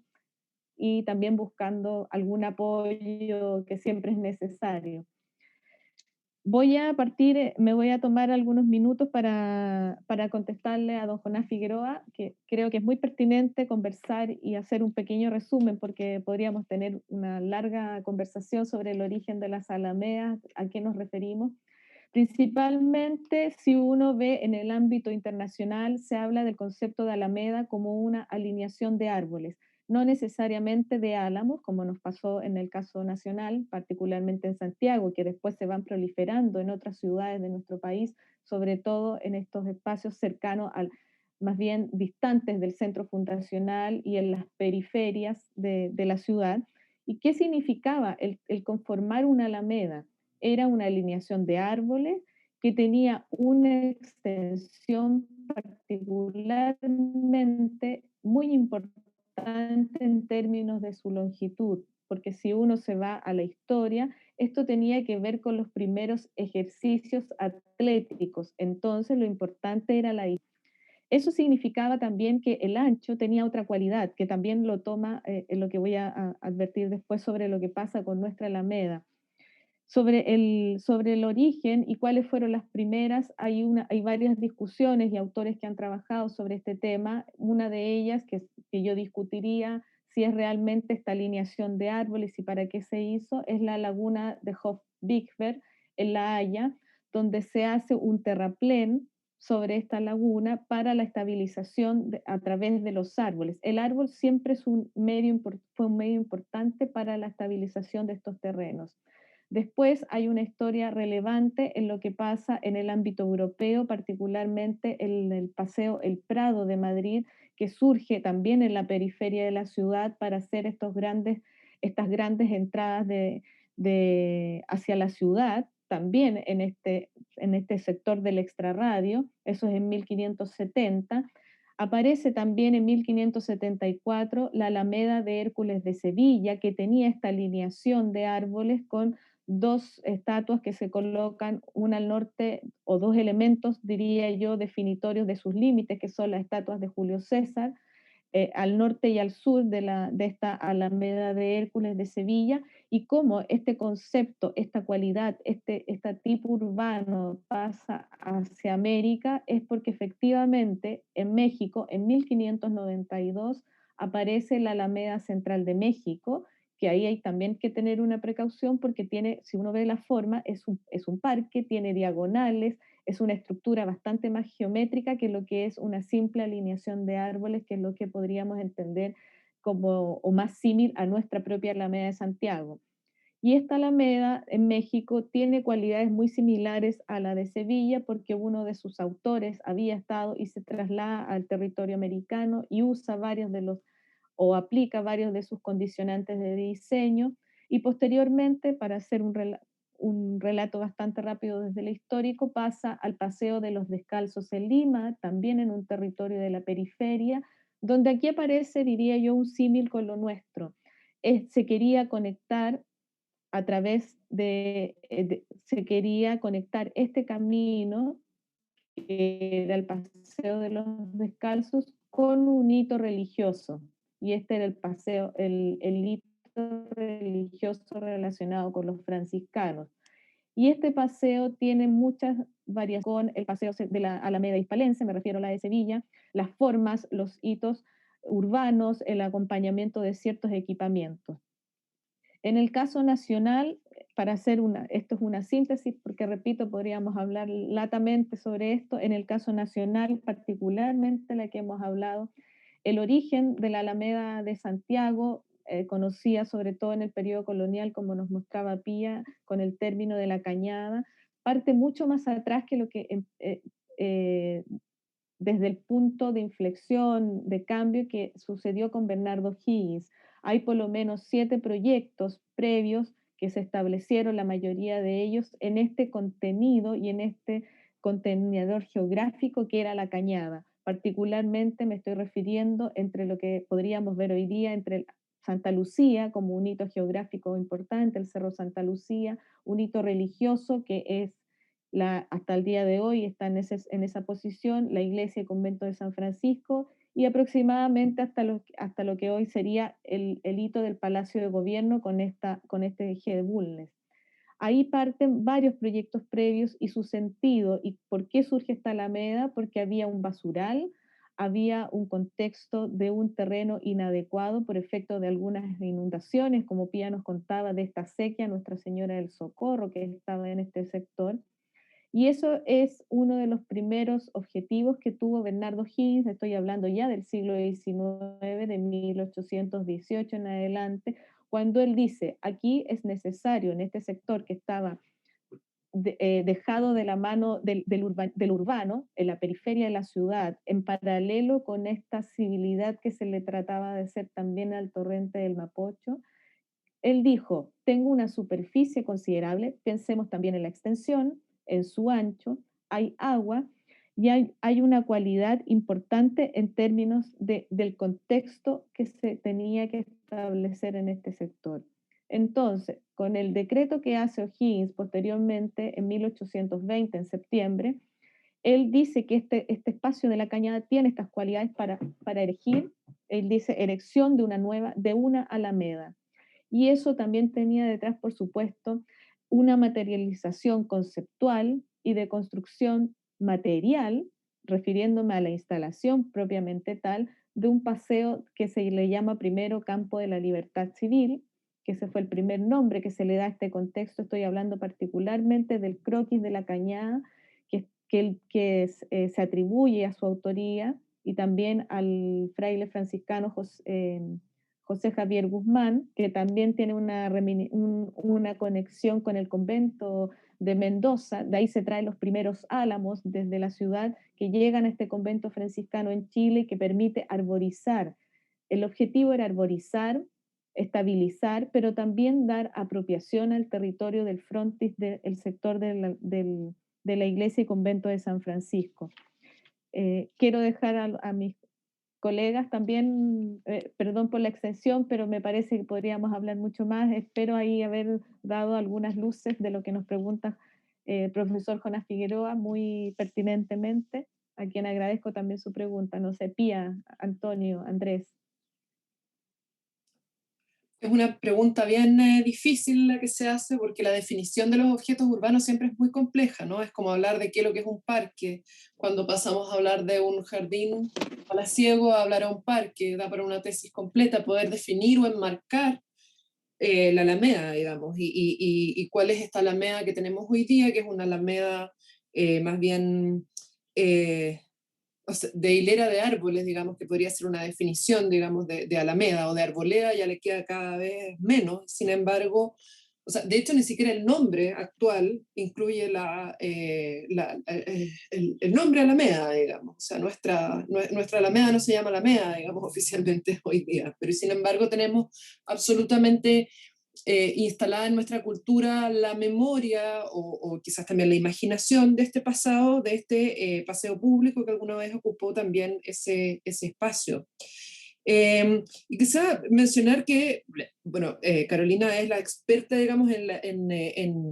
[SPEAKER 1] y también buscando algún apoyo que siempre es necesario. Me voy a tomar algunos minutos para contestarle a don Jonás Figueroa, que creo que es muy pertinente conversar y hacer un pequeño resumen, porque podríamos tener una larga conversación sobre el origen de las alamedas, a qué nos referimos. Principalmente, si uno ve en el ámbito internacional, se habla del concepto de alameda como una alineación de árboles, no necesariamente de álamos, como nos pasó en el caso nacional, particularmente en Santiago, que después se van proliferando en otras ciudades de nuestro país, sobre todo en estos espacios cercanos más bien distantes del centro fundacional y en las periferias de la ciudad. ¿Y qué significaba el conformar una alameda? Era una alineación de árboles que tenía una extensión particularmente muy importante en términos de su longitud, porque si uno se va a la historia, esto tenía que ver con los primeros ejercicios atléticos, entonces lo importante era la distancia. Eso significaba también que el ancho tenía otra cualidad, que también lo toma en lo que voy a advertir después sobre lo que pasa con nuestra Alameda. Sobre el origen y cuáles fueron las primeras, hay varias discusiones y autores que han trabajado sobre este tema. Una de ellas que yo discutiría si es realmente esta alineación de árboles y para qué se hizo, es la laguna de Hof-Bigfer en La Haya, donde se hace un terraplén sobre esta laguna para la estabilización a través de los árboles. El árbol siempre fue un medio importante para la estabilización de estos terrenos. Después hay una historia relevante en lo que pasa en el ámbito europeo, particularmente en el Paseo El Prado de Madrid, que surge también en la periferia de la ciudad para hacer estas grandes entradas hacia la ciudad, también en este sector del extrarradio, eso es en 1570. Aparece también en 1574 la Alameda de Hércules de Sevilla, que tenía esta alineación de árboles con dos estatuas que se colocan, una al norte, o dos elementos, diría yo, definitorios de sus límites, que son las estatuas de Julio César, al norte y al sur de esta Alameda de Hércules de Sevilla, y cómo este concepto, esta cualidad, este tipo urbano pasa hacia América, es porque efectivamente en México, en 1592, aparece la Alameda Central de México, que ahí hay también que tener una precaución porque tiene, si uno ve la forma, es un parque, tiene diagonales, es una estructura bastante más geométrica que lo que es una simple alineación de árboles, que es lo que podríamos entender como, o más símil a nuestra propia Alameda de Santiago. Y esta Alameda en México tiene cualidades muy similares a la de Sevilla porque uno de sus autores había estado y se traslada al territorio americano y usa o aplica varios de sus condicionantes de diseño, y posteriormente, para hacer un relato bastante rápido desde el histórico, pasa al Paseo de los Descalzos en Lima, también en un territorio de la periferia, donde aquí aparece, diría yo, un símil con lo nuestro. Se quería conectar a través se quería conectar este camino, que era el Paseo de los Descalzos, con un hito religioso. Y este era el hito religioso relacionado con los franciscanos. Y este paseo tiene muchas variaciones con el paseo de la Alameda Hispalense, me refiero a la de Sevilla, las formas, los hitos urbanos, el acompañamiento de ciertos equipamientos. En el caso nacional, para hacer esto es una síntesis, porque repito, podríamos hablar latamente sobre esto, en el caso nacional, particularmente la que hemos hablado, el origen de la Alameda de Santiago, conocida sobre todo en el periodo colonial, como nos mostraba Pía, con el término de la cañada, parte mucho más atrás que lo que desde el punto de inflexión, de cambio que sucedió con Bernardo Higgins. Hay por lo menos 7 proyectos previos que se establecieron, la mayoría de ellos, en este contenido y en este contenedor geográfico que era la cañada. Particularmente me estoy refiriendo entre lo que podríamos ver hoy día entre Santa Lucía como un hito geográfico importante, el Cerro Santa Lucía, un hito religioso que es hasta el día de hoy está en esa posición, la iglesia y convento de San Francisco, y aproximadamente hasta lo que hoy sería el hito del Palacio de Gobierno con este eje de Bulnes. Ahí parten varios proyectos previos y su sentido, y por qué surge esta alameda, porque había un basural, había un contexto de un terreno inadecuado por efecto de algunas inundaciones, como Pía nos contaba de esta sequía, Nuestra Señora del Socorro, que estaba en este sector, y eso es uno de los primeros objetivos que tuvo Bernardo Higgins, estoy hablando ya del siglo XIX, de 1818 en adelante, cuando él dice, aquí es necesario en este sector que estaba dejado de la mano del urbano, en la periferia de la ciudad, en paralelo con esta civilidad que se le trataba de hacer también al torrente del Mapocho, él dijo, tengo una superficie considerable, pensemos también en la extensión, en su ancho, hay agua y hay una cualidad importante en términos del contexto que se tenía que establecer en este sector. Entonces, con el decreto que hace O'Higgins posteriormente, en 1820, en septiembre, él dice que este espacio de la cañada tiene estas cualidades para erigir, él dice erección de una alameda. Y eso también tenía detrás, por supuesto, una materialización conceptual y de construcción material, refiriéndome a la instalación propiamente tal, de un paseo que se le llama primero Campo de la Libertad Civil, que ese fue el primer nombre que se le da a este contexto. Estoy hablando particularmente del croquis de la cañada, que se atribuye a su autoría y también al fraile franciscano José Javier Guzmán, que también tiene una conexión con el convento de Mendoza, de ahí se traen los primeros álamos desde la ciudad que llegan a este convento franciscano en Chile que permite arborizar. El objetivo era arborizar, estabilizar, pero también dar apropiación al territorio del frontis del sector de la iglesia y convento de San Francisco. Quiero dejar a mis colegas también, perdón por la extensión, pero me parece que podríamos hablar mucho más. Espero ahí haber dado algunas luces de lo que nos pregunta el profesor Jonás Figueroa muy pertinentemente, a quien agradezco también su pregunta. No sé, Pía, Antonio, Andrés.
[SPEAKER 2] Es una pregunta bien difícil la que se hace porque la definición de los objetos urbanos siempre es muy compleja, ¿no? Es como hablar de qué es lo que es un parque. Cuando pasamos a hablar de un jardín palaciego a hablar a un parque, da para una tesis completa poder definir o enmarcar la alameda, digamos, y cuál es esta alameda que tenemos hoy día, que es una alameda más bien o sea, de hilera de árboles, digamos, que podría ser una definición, digamos, de alameda o de arboleda, ya le queda cada vez menos. Sin embargo, o sea, de hecho ni siquiera el nombre actual incluye el nombre alameda, digamos. O sea, nuestra alameda no se llama alameda, digamos, oficialmente hoy día, pero sin embargo tenemos absolutamente instalada en nuestra cultura la memoria o quizás también la imaginación de este pasado, de este paseo público que alguna vez ocupó también ese espacio. Y quizá mencionar que, bueno, Carolina es la experta, digamos, en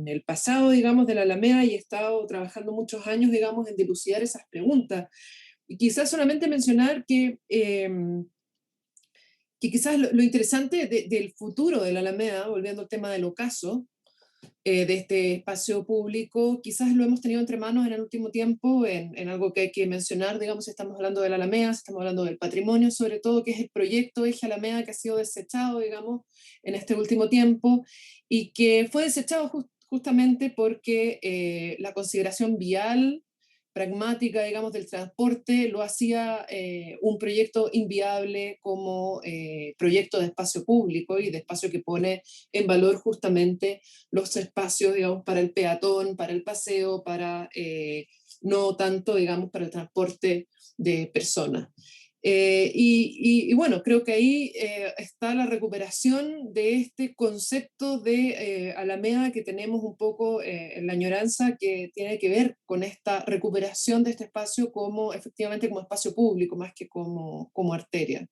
[SPEAKER 2] el pasado, digamos, de la Alameda y ha estado trabajando muchos años, digamos, en dilucidar esas preguntas. Y quizás solamente mencionar que quizás lo interesante del futuro de la Alameda, volviendo al tema del ocaso, de este espacio público. Quizás lo hemos tenido entre manos en el último tiempo, en algo que hay que mencionar, digamos, si estamos hablando de la Alameda, si estamos hablando del patrimonio, sobre todo, que es el proyecto Eje Alameda, que ha sido desechado, digamos, en este último tiempo, y que fue desechado justamente porque la consideración vial pragmática, digamos, del transporte, lo hacía un proyecto inviable como proyecto de espacio público y de espacio que pone en valor justamente los espacios, digamos, para el peatón, para el paseo, para no tanto, digamos, para el transporte de personas. Y bueno, creo que ahí está la recuperación de este concepto de Alameda que tenemos un poco en la añoranza, que tiene que ver con esta recuperación de este espacio como efectivamente como espacio público, más que como arteria,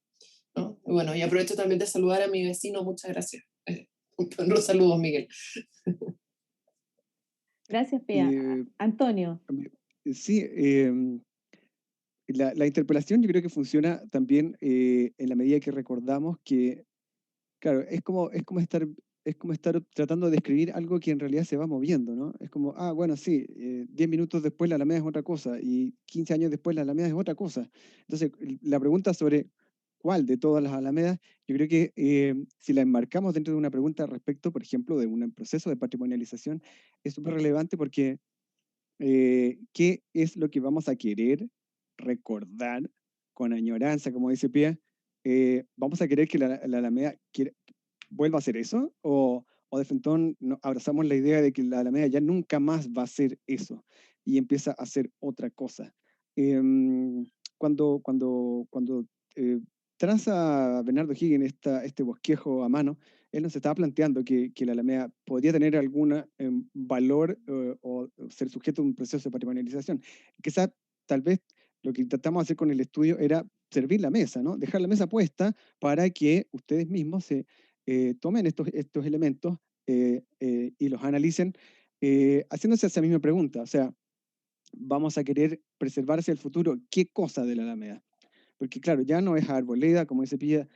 [SPEAKER 2] ¿no? Y bueno, y aprovecho también de saludar a mi vecino, muchas gracias. Los saludos, Miguel.
[SPEAKER 1] Gracias, Pia. Antonio.
[SPEAKER 4] Sí, la interpelación yo creo que funciona también en la medida que recordamos que, claro, es como estar tratando de describir algo que en realidad se va moviendo, ¿no? Es como, bueno, sí, 10 minutos después la Alameda es otra cosa y 15 años después la Alameda es otra cosa. Entonces, la pregunta sobre cuál de todas las Alamedas, yo creo que si la enmarcamos dentro de una pregunta respecto, por ejemplo, de un proceso de patrimonialización, es súper relevante porque ¿qué es lo que vamos a querer recordar con añoranza, como dice Pia? ¿Vamos a querer que la Alameda vuelva a hacer eso? ¿O de frente abrazamos la idea de que la Alameda ya nunca más va a hacer eso y empieza a hacer otra cosa? Cuando traza Bernardo Higgins este bosquejo a mano, él nos estaba planteando que la Alameda podría tener algún valor o ser sujeto a un proceso de patrimonialización. Quizás, tal vez, lo que intentamos hacer con el estudio era servir la mesa, ¿no? Dejar la mesa puesta para que ustedes mismos tomen estos elementos y los analicen haciéndose esa misma pregunta. O sea, vamos a querer preservar hacia el futuro qué cosa de la Alameda. Porque claro, ya no es arboleda, como dice Pilla,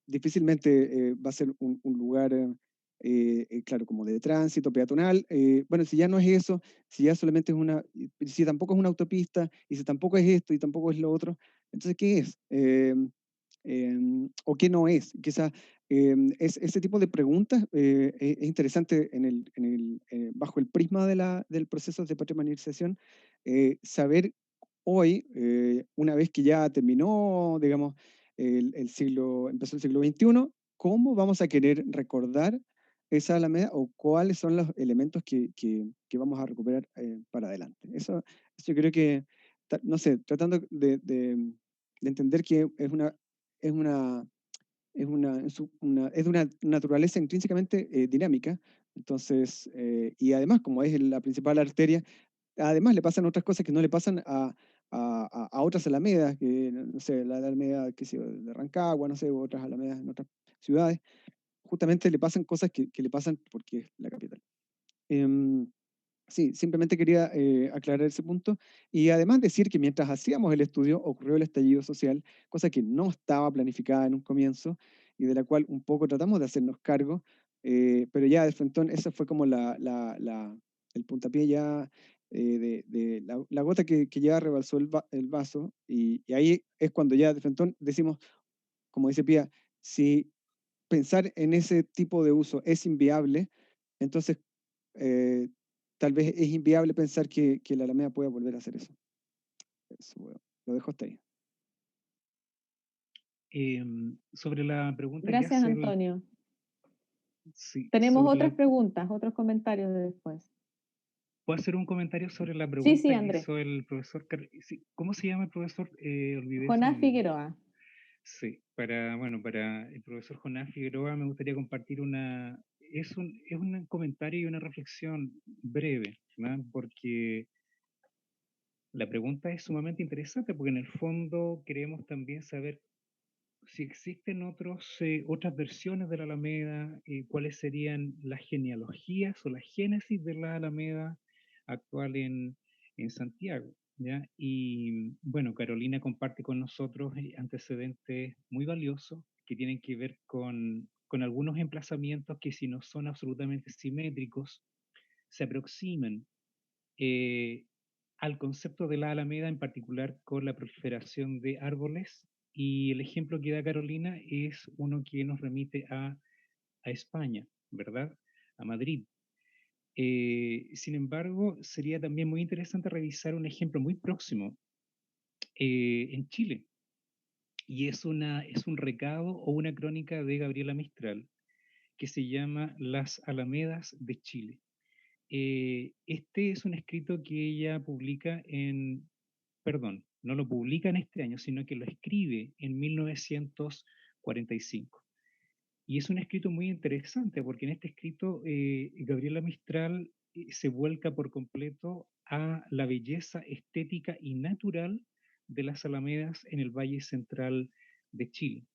[SPEAKER 4] difícilmente va a ser un lugar, claro, como de tránsito peatonal. Bueno, si ya no es eso, si ya solamente es si tampoco es una autopista, y si tampoco es esto y tampoco es lo otro, entonces, ¿qué es? ¿O qué no es? Quizás ese tipo de preguntas es interesante bajo el prisma del proceso de patrimonialización, saber hoy, una vez que ya terminó, digamos, empezó el siglo XXI, ¿cómo vamos a querer recordar esa Alameda o cuáles son los elementos que vamos a recuperar para adelante? Eso yo creo que, no sé, tratando de entender que es una, es de una naturaleza intrínsecamente dinámica, entonces, y además, como es la principal arteria, además le pasan otras cosas que no le pasan a otras alamedas, que no sé, la alameda que sé yo, de Rancagua, no sé, u otras alamedas en otras ciudades, justamente le pasan cosas que le pasan porque es la capital. Em, sí, simplemente quería aclarar ese punto y además decir que mientras hacíamos el estudio ocurrió el estallido social, cosa que no estaba planificada en un comienzo y de la cual un poco tratamos de hacernos cargo, pero ya de frente esa fue como el puntapié ya de la gota que ya rebalsó el vaso y ahí es cuando ya de frente decimos, como dice Pía, si pensar en ese tipo de uso es inviable, entonces eh, tal vez es inviable pensar que la Alameda pueda volver a hacer eso. Bueno, lo dejo hasta ahí.
[SPEAKER 3] Sobre la pregunta que
[SPEAKER 1] Gracias,
[SPEAKER 3] hace
[SPEAKER 1] Antonio.
[SPEAKER 3] sí,
[SPEAKER 1] Tenemos otras preguntas, otros comentarios de después.
[SPEAKER 3] ¿Puedo hacer un comentario sobre la
[SPEAKER 1] Sí,
[SPEAKER 3] pregunta que
[SPEAKER 1] Andrés.
[SPEAKER 3] hizo el profesor? Sí, ¿cómo se llama el profesor? Olvidé
[SPEAKER 1] Jonás Figueroa.
[SPEAKER 3] Sí, para el profesor Jonás Figueroa me gustaría compartir es un comentario y una reflexión breve, ¿no? Porque la pregunta es sumamente interesante porque en el fondo queremos también saber si existen otras versiones de la Alameda, cuáles serían las genealogías o la génesis de la Alameda actual en Santiago, ¿ya? Y bueno, Carolina comparte con nosotros antecedentes muy valiosos que tienen que ver con con algunos emplazamientos que, si no son absolutamente simétricos, se aproximan al concepto de la Alameda, en particular con la proliferación de árboles. Y el ejemplo que da Carolina es uno que nos remite a España, ¿verdad? A Madrid. Sin embargo, sería también muy interesante revisar un ejemplo muy próximo en Chile. Y es un recado o una crónica de Gabriela Mistral que se llama Las Alamedas de Chile. Este es un escrito que ella publica no lo publica en este año, sino que lo escribe en 1945. Y es un escrito muy interesante porque en este escrito Gabriela Mistral se vuelca por completo a la belleza estética y natural de las alamedas en el Valle Central de Chile.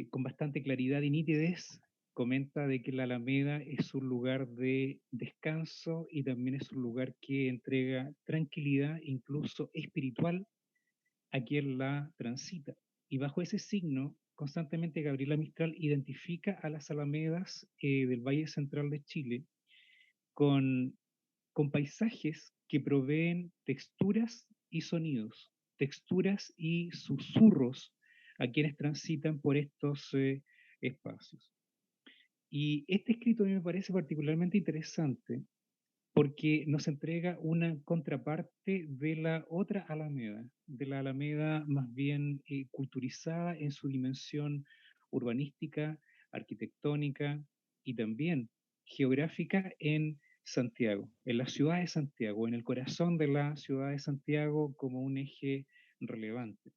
[SPEAKER 3] Con bastante claridad y nitidez comenta de que la Alameda es un lugar de descanso y también es un lugar que entrega tranquilidad, incluso espiritual, a quien la transita. Y bajo ese signo, constantemente Gabriela Mistral identifica a las alamedas del Valle Central de Chile con paisajes que proveen texturas y sonidos, texturas y susurros a quienes transitan por estos espacios. Y este escrito a mí me parece particularmente interesante porque nos entrega una contraparte de la otra Alameda, de la Alameda más bien culturizada en su dimensión urbanística, arquitectónica y también geográfica en Santiago, en la ciudad de Santiago, en el corazón de la ciudad de Santiago como un eje relevante.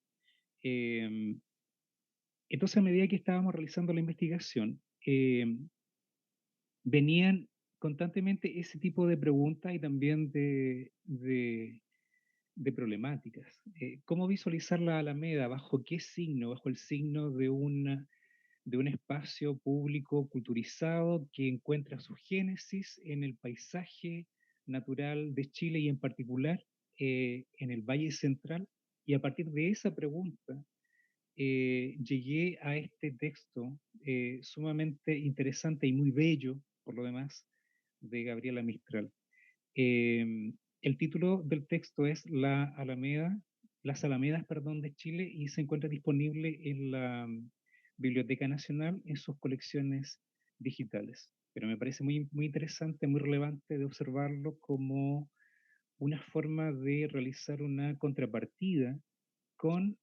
[SPEAKER 3] Entonces, a medida que estábamos realizando la investigación, venían constantemente ese tipo de preguntas y también de problemáticas. ¿Cómo visualizar la Alameda? ¿Bajo qué signo? ¿Bajo el signo de un espacio público culturizado que encuentra su génesis en el paisaje natural de Chile y en particular en el Valle Central? Y a partir de esa pregunta llegué a este texto sumamente interesante y muy bello, por lo demás, de Gabriela Mistral. El título del texto es Las Alamedas, perdón, de Chile, y se encuentra disponible en la Biblioteca Nacional en sus colecciones digitales. Pero me parece muy, muy interesante, muy relevante de observarlo como una forma de realizar una contrapartida con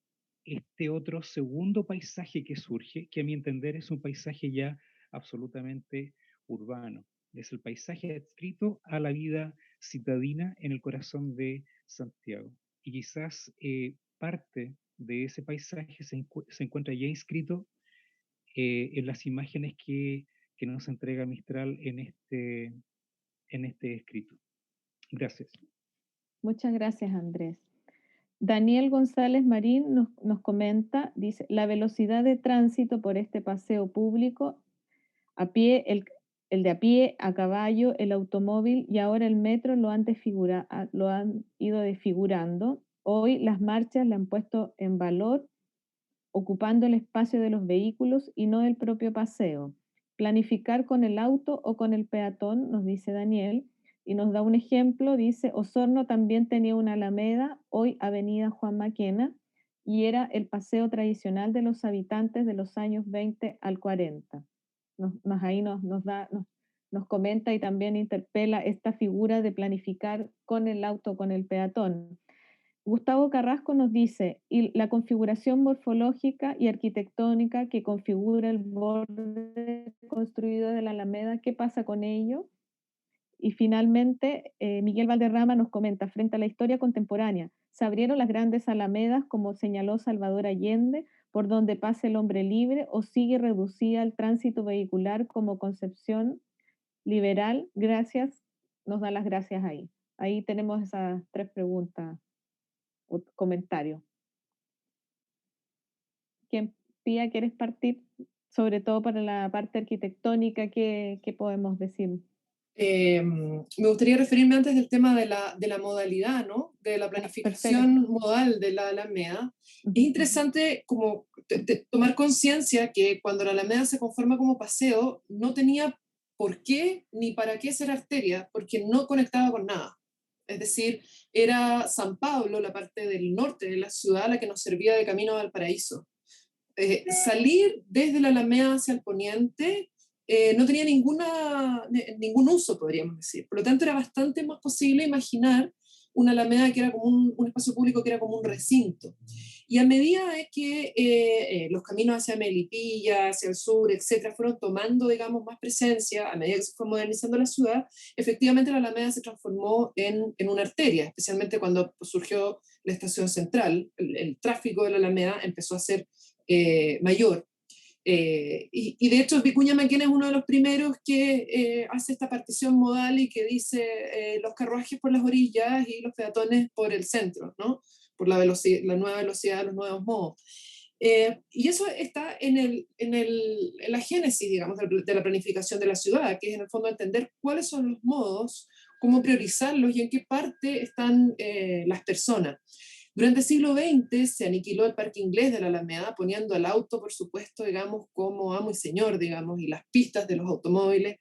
[SPEAKER 3] este otro segundo paisaje que surge, que a mi entender es un paisaje ya absolutamente urbano. Es el paisaje adscrito a la vida citadina en el corazón de Santiago. Y quizás parte de ese paisaje se encuentra ya inscrito en las imágenes que nos entrega Mistral en este escrito. Gracias.
[SPEAKER 1] Muchas gracias, Andrés. Daniel González Marín nos comenta, dice, la velocidad de tránsito por este paseo público, a pie, el de a pie, a caballo, el automóvil y ahora el metro lo han ido desfigurando. Hoy las marchas le han puesto en valor, ocupando el espacio de los vehículos y no el propio paseo. Planificar con el auto o con el peatón, nos dice Daniel, y nos da un ejemplo, dice, Osorno también tenía una alameda, hoy Avenida Juan Maquena, y era el paseo tradicional de los habitantes de los años 20 al 40. Ahí nos comenta y también interpela esta figura de planificar con el auto, con el peatón. Gustavo Carrasco nos dice, y la configuración morfológica y arquitectónica que configura el borde construido de la Alameda, ¿qué pasa con ello? Y finalmente, Miguel Valderrama nos comenta, frente a la historia contemporánea, se abrieron las grandes alamedas, como señaló Salvador Allende, por donde pasa el hombre libre, o sigue reducida al tránsito vehicular como concepción liberal. Gracias, nos da las gracias ahí. Ahí tenemos esas 3 preguntas o comentarios. ¿Quién, Pía, quieres partir? Sobre todo para la parte arquitectónica, ¿qué podemos decir?
[SPEAKER 2] Me gustaría referirme antes del tema de la modalidad, ¿no? De la planificación modal de la Alameda. Es interesante como tomar conciencia que cuando la Alameda se conforma como paseo, no tenía por qué ni para qué ser arteria, porque no conectaba con nada. Es decir, era San Pablo, la parte del norte de la ciudad, la que nos servía de camino al paraíso. Salir desde la Alameda hacia el poniente no tenía ningún uso, podríamos decir. Por lo tanto, era bastante más posible imaginar una Alameda que era como un espacio público que era como un recinto. Y a medida de que los caminos hacia Melipilla, hacia el sur, etcétera, fueron tomando, digamos, más presencia, a medida que se fue modernizando la ciudad, efectivamente la Alameda se transformó en una arteria, especialmente cuando surgió la estación central. El tráfico de la Alameda empezó a ser mayor. Y de hecho Vicuña Maquena es uno de los primeros que hace esta partición modal y que dice los carruajes por las orillas y los peatones por el centro, ¿no? Por la nueva velocidad, los nuevos modos. Y eso está en la génesis, digamos, de la planificación de la ciudad, que es en el fondo entender cuáles son los modos, cómo priorizarlos y en qué parte están las personas. Durante el siglo XX se aniquiló el parque inglés de la Alameda, poniendo al auto, por supuesto, digamos, como amo y señor, digamos, y las pistas de los automóviles,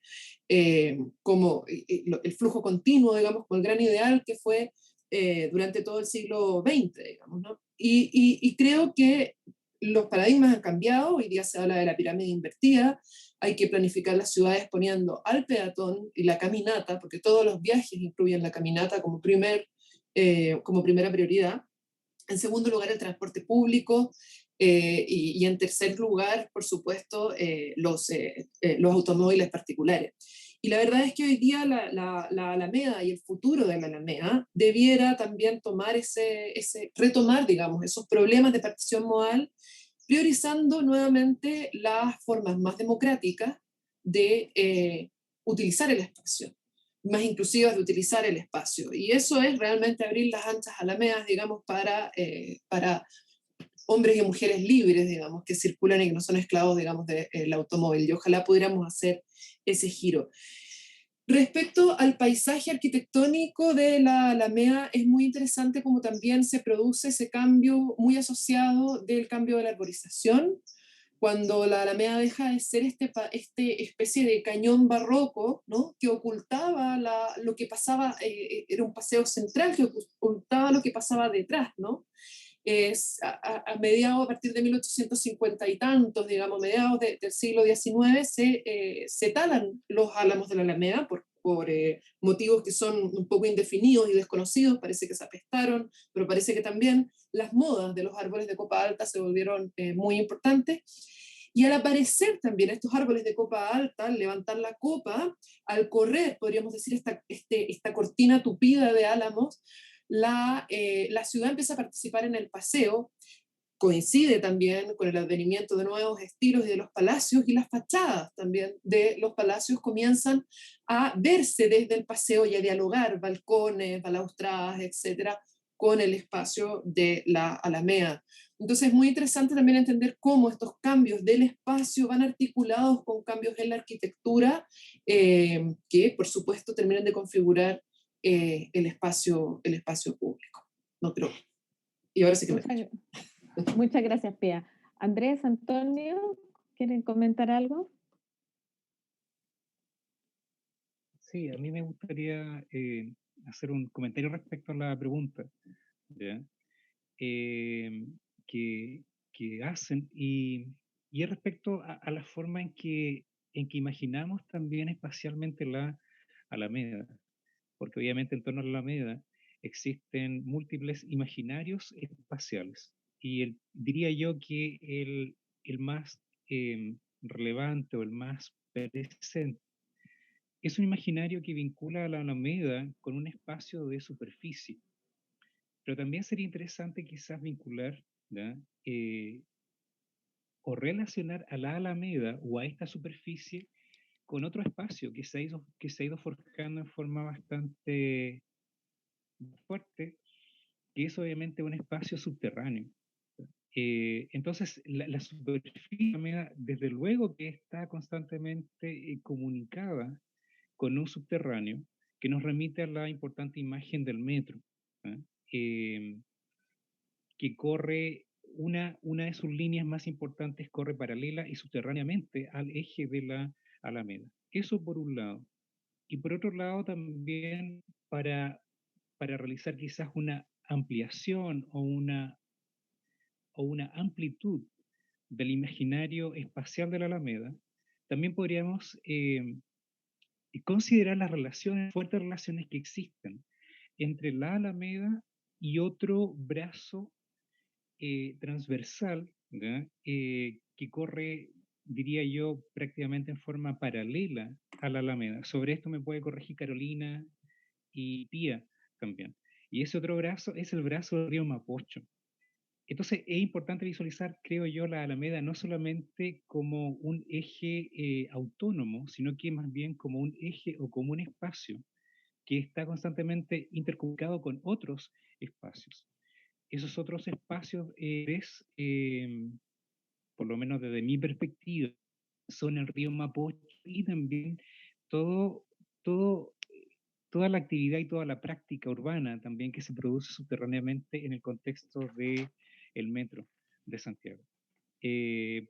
[SPEAKER 2] como el flujo continuo, digamos, como el gran ideal que fue durante todo el siglo XX, digamos, ¿no? Y creo que los paradigmas han cambiado, hoy día se habla de la pirámide invertida, hay que planificar las ciudades poniendo al peatón y la caminata, porque todos los viajes incluyen la caminata como primera prioridad. En segundo lugar, el transporte público. Y en tercer lugar, por supuesto, los automóviles particulares. Y la verdad es que hoy día la Alameda y el futuro de la Alameda debiera también retomar, digamos, esos problemas de partición modal, priorizando nuevamente las formas más democráticas de utilizar el espacio, más inclusivas de utilizar el espacio. Y eso es realmente abrir las anchas alamedas, digamos, para hombres y mujeres libres, digamos, que circulan y que no son esclavos, digamos, del automóvil. Y ojalá pudiéramos hacer ese giro. Respecto al paisaje arquitectónico de la Alameda, es muy interesante cómo también se produce ese cambio muy asociado del cambio de la arborización, cuando la Alameda deja de ser este especie de cañón barroco, ¿no? Que ocultaba lo que pasaba, era un paseo central que ocultaba lo que pasaba detrás, ¿no? A mediados, a partir de 1850 y tantos, digamos, mediados del siglo XIX, se talan los álamos de la Alameda por motivos que son un poco indefinidos y desconocidos, parece que se apestaron, pero parece que también las modas de los árboles de copa alta se volvieron muy importantes. Y al aparecer también estos árboles de copa alta, al levantar la copa, al correr, podríamos decir, esta cortina tupida de álamos, la ciudad empieza a participar en el paseo, coincide también con el advenimiento de nuevos estilos y de los palacios, y las fachadas también de los palacios comienzan a verse desde el paseo y a dialogar, balcones, balaustradas, etcétera, con el espacio de la Alameda. Entonces es muy interesante también entender cómo estos cambios del espacio van articulados con cambios en la arquitectura que por supuesto terminan de configurar el espacio público. No, pero, y ahora sí que
[SPEAKER 1] Muchas gracias, Pia. Andrés, Antonio, ¿quieren comentar algo?
[SPEAKER 3] Sí, a mí me gustaría hacer un comentario respecto a la pregunta, ¿ya? Que hacen y es respecto a la forma en que imaginamos también espacialmente la Alameda, porque obviamente en torno a la Alameda existen múltiples imaginarios espaciales y diría yo que el más relevante o el más presente es un imaginario que vincula a la Alameda con un espacio de superficie. Pero también sería interesante quizás vincular, ¿ya? O relacionar a la Alameda o a esta superficie con otro espacio que se ha ido forjando en forma bastante fuerte, que es obviamente un espacio subterráneo. Entonces, la superficie de la Alameda, desde luego que está constantemente comunicada con un subterráneo que nos remite a la importante imagen del metro, ¿ah? Que corre, una de sus líneas más importantes corre paralela y subterráneamente al eje de la Alameda. Eso por un lado. Y por otro lado también para realizar quizás una ampliación o una amplitud del imaginario espacial de la Alameda, también podríamos considerar las relaciones, fuertes relaciones que existen entre la Alameda y otro brazo transversal, ¿ya? Que corre, diría yo, prácticamente en forma paralela a la Alameda. Sobre esto me puede corregir Carolina y Pía también. Y ese otro brazo es el brazo del río Mapocho. Entonces es importante visualizar, creo yo, la Alameda no solamente como un eje autónomo, sino que más bien como un eje o como un espacio que está constantemente intercomunicado con otros espacios. Esos otros espacios, por lo menos desde mi perspectiva, son el río Mapocho y también todo, todo, toda la actividad y toda la práctica urbana también que se produce subterráneamente en el contexto del metro de Santiago.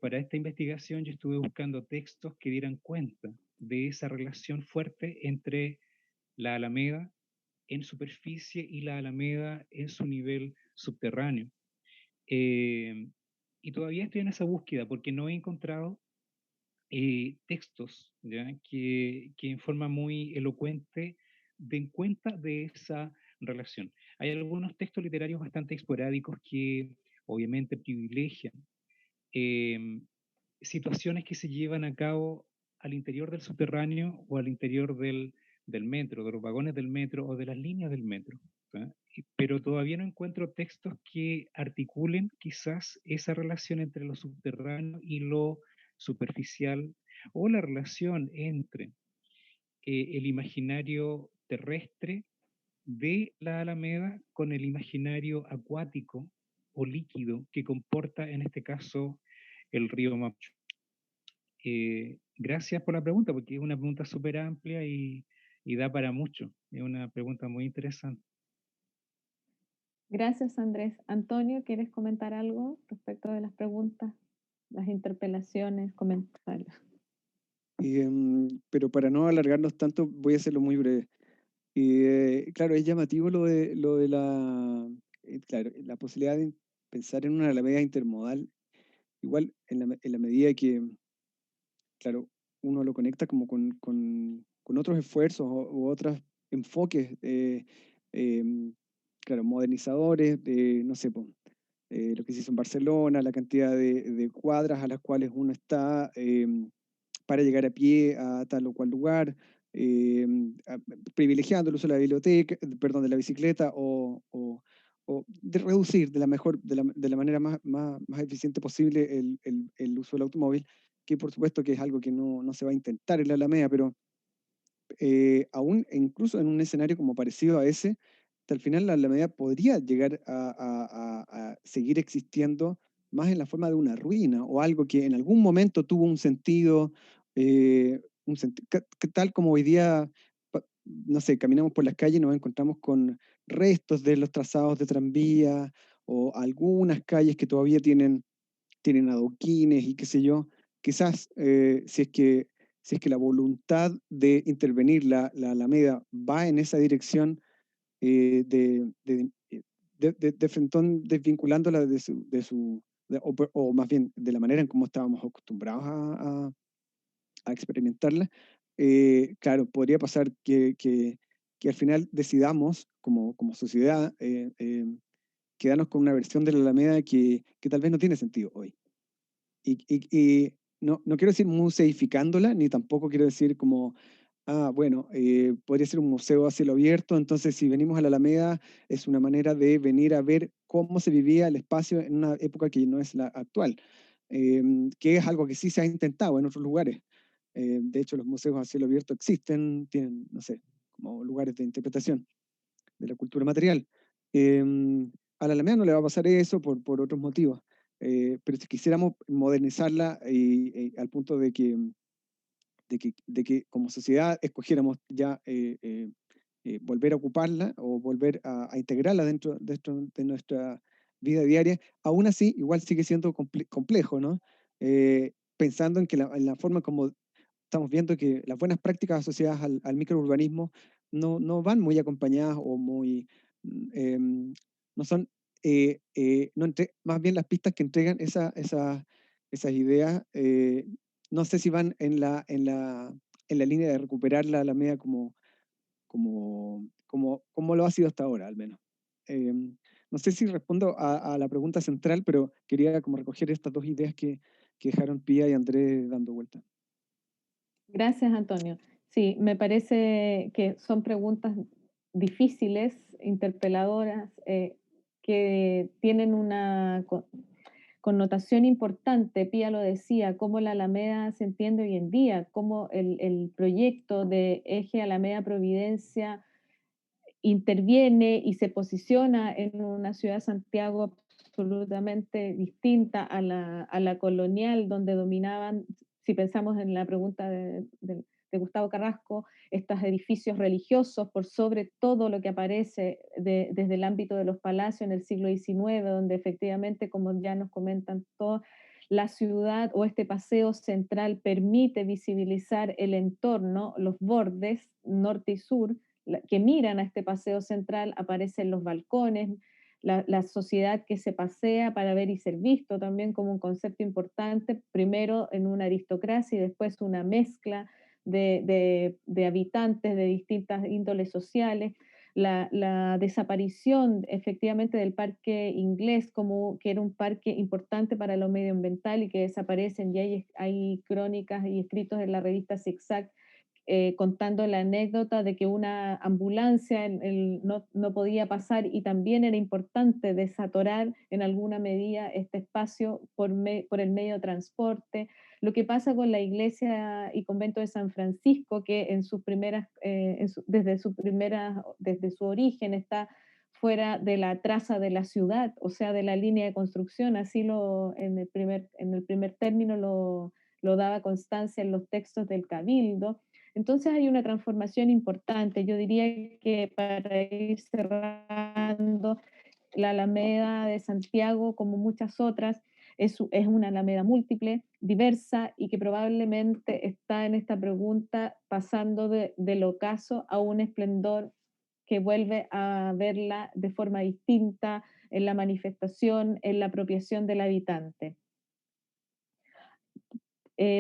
[SPEAKER 3] Para esta investigación yo estuve buscando textos que dieran cuenta de esa relación fuerte entre la Alameda en superficie y la Alameda en su nivel subterráneo. Y todavía estoy en esa búsqueda porque no he encontrado textos, ¿ya? Que en forma muy elocuente den cuenta de esa relación. Hay algunos textos literarios bastante esporádicos que obviamente privilegian eh, situaciones que se llevan a cabo al interior del subterráneo o al interior del metro, de los vagones del metro o de las líneas del metro. ¿Ah? Pero todavía no encuentro textos que articulen quizás esa relación entre lo subterráneo y lo superficial o la relación entre el imaginario terrestre de la Alameda con el imaginario acuático o líquido que comporta en este caso el río Mapocho. Gracias por la pregunta, porque es una pregunta súper amplia y da para mucho. Es una pregunta muy interesante.
[SPEAKER 1] Gracias, Andrés. Antonio, ¿quieres comentar algo respecto de las preguntas, las interpelaciones, comentarios?
[SPEAKER 4] Pero para no alargarnos tanto, voy a hacerlo muy breve. Claro, es llamativo lo de claro, la posibilidad de pensar en una alameda intermodal, igual en la medida que, claro, uno lo conecta como con otros esfuerzos u otros enfoques, claro, modernizadores, no sé, lo que se hizo en Barcelona, la cantidad de cuadras a las cuales uno está para llegar a pie a tal o cual lugar, privilegiando el uso de la biblioteca, perdón, de la bicicleta o de reducir de la manera más eficiente posible el uso del automóvil, que por supuesto que es algo que no se va a intentar en la Alameda, pero aún incluso en un escenario como parecido a ese, hasta el final la Alameda podría llegar a seguir existiendo más en la forma de una ruina o algo que en algún momento tuvo un sentido, tal como hoy día, no sé, caminamos por las calles y nos encontramos con restos de los trazados de tranvía o algunas calles que todavía tienen adoquines y qué sé yo. Quizás si es que la voluntad de intervenir la Alameda va en esa dirección de frentón desvinculándola o más bien de la manera en cómo estábamos acostumbrados a experimentarla, claro, podría pasar que al final decidamos como sociedad quedarnos con una versión de la Alameda que tal vez no tiene sentido hoy. Y no quiero decir museificándola, ni tampoco quiero decir como, bueno, podría ser un museo a cielo abierto, entonces si venimos a la Alameda es una manera de venir a ver cómo se vivía el espacio en una época que no es la actual, que es algo que sí se ha intentado en otros lugares. De hecho, los museos a cielo abierto existen, tienen, no sé, como lugares de interpretación de la cultura material. A la Alameda no le va a pasar eso por otros motivos. Pero si quisiéramos modernizarla al punto de que de que como sociedad escogiéramos ya volver a ocuparla o volver a integrarla dentro de nuestra vida diaria, aún así igual sigue siendo complejo, ¿no? Pensando en que en la forma como estamos viendo que las buenas prácticas asociadas al microurbanismo no van muy acompañadas o muy, no son, más bien las pistas que entregan esas ideas, no sé si van en la línea de recuperar la Alameda como lo ha sido hasta ahora, al menos. No sé si respondo a la pregunta central, pero quería como recoger estas dos ideas que dejaron Pía y Andrés dando vuelta.
[SPEAKER 1] Gracias, Antonio. Sí, me parece que son preguntas difíciles, interpeladoras, que tienen una connotación importante. Pía lo decía, cómo la Alameda se entiende hoy en día, cómo el proyecto de eje Alameda Providencia interviene y se posiciona en una ciudad de Santiago absolutamente distinta a la colonial, donde dominaban, si pensamos en la pregunta de Gustavo Carrasco, estos edificios religiosos por sobre todo lo que aparece desde el ámbito de los palacios en el siglo XIX, donde efectivamente, como ya nos comentan todos, la ciudad o este paseo central permite visibilizar el entorno, los bordes norte y sur, que miran a este paseo central, aparecen los balcones, la sociedad que se pasea para ver y ser visto también como un concepto importante, primero en una aristocracia y después una mezcla de habitantes de distintas índoles sociales. La desaparición efectivamente del parque inglés, como que era un parque importante para lo medioambiental y que desaparecen, y hay crónicas y escritos en la revista Zigzag contando la anécdota de que una ambulancia no podía pasar y también era importante desatorar en alguna medida este espacio por el medio de transporte. Lo que pasa con la iglesia y convento de San Francisco, que en sus primeras, desde su origen está fuera de la traza de la ciudad, o sea, de la línea de construcción, así en el primer término lo daba constancia en los textos del Cabildo. Entonces hay una transformación importante. Yo diría que para ir cerrando, la Alameda de Santiago, como muchas otras, es una Alameda múltiple, diversa y que probablemente está en esta pregunta pasando del ocaso a un esplendor que vuelve a verla de forma distinta en la manifestación, en la apropiación del habitante.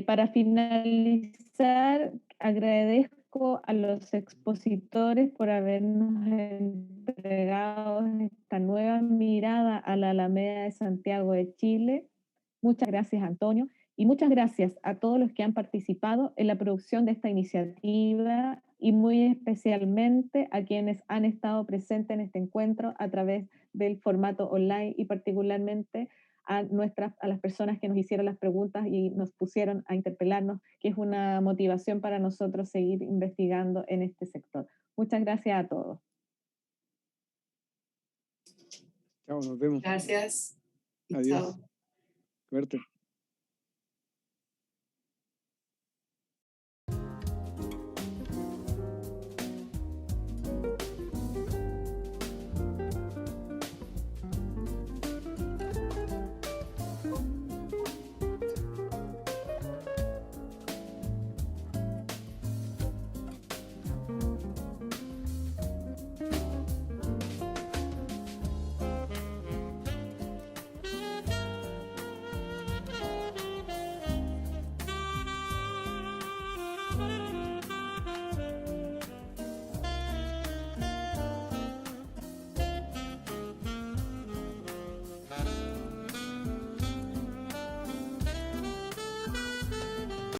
[SPEAKER 1] Para finalizar, agradezco a los expositores por habernos entregado esta nueva mirada a la Alameda de Santiago de Chile. Muchas gracias, Antonio, y muchas gracias a todos los que han participado en la producción de esta iniciativa y muy especialmente a quienes han estado presentes en este encuentro a través del formato online y particularmente a las personas que nos hicieron las preguntas y nos pusieron a interpelarnos, que es una motivación para nosotros seguir investigando en este sector. Muchas gracias a todos.
[SPEAKER 4] Chao, nos vemos.
[SPEAKER 2] Gracias.
[SPEAKER 4] Adiós.
[SPEAKER 2] Chao.
[SPEAKER 4] Suerte.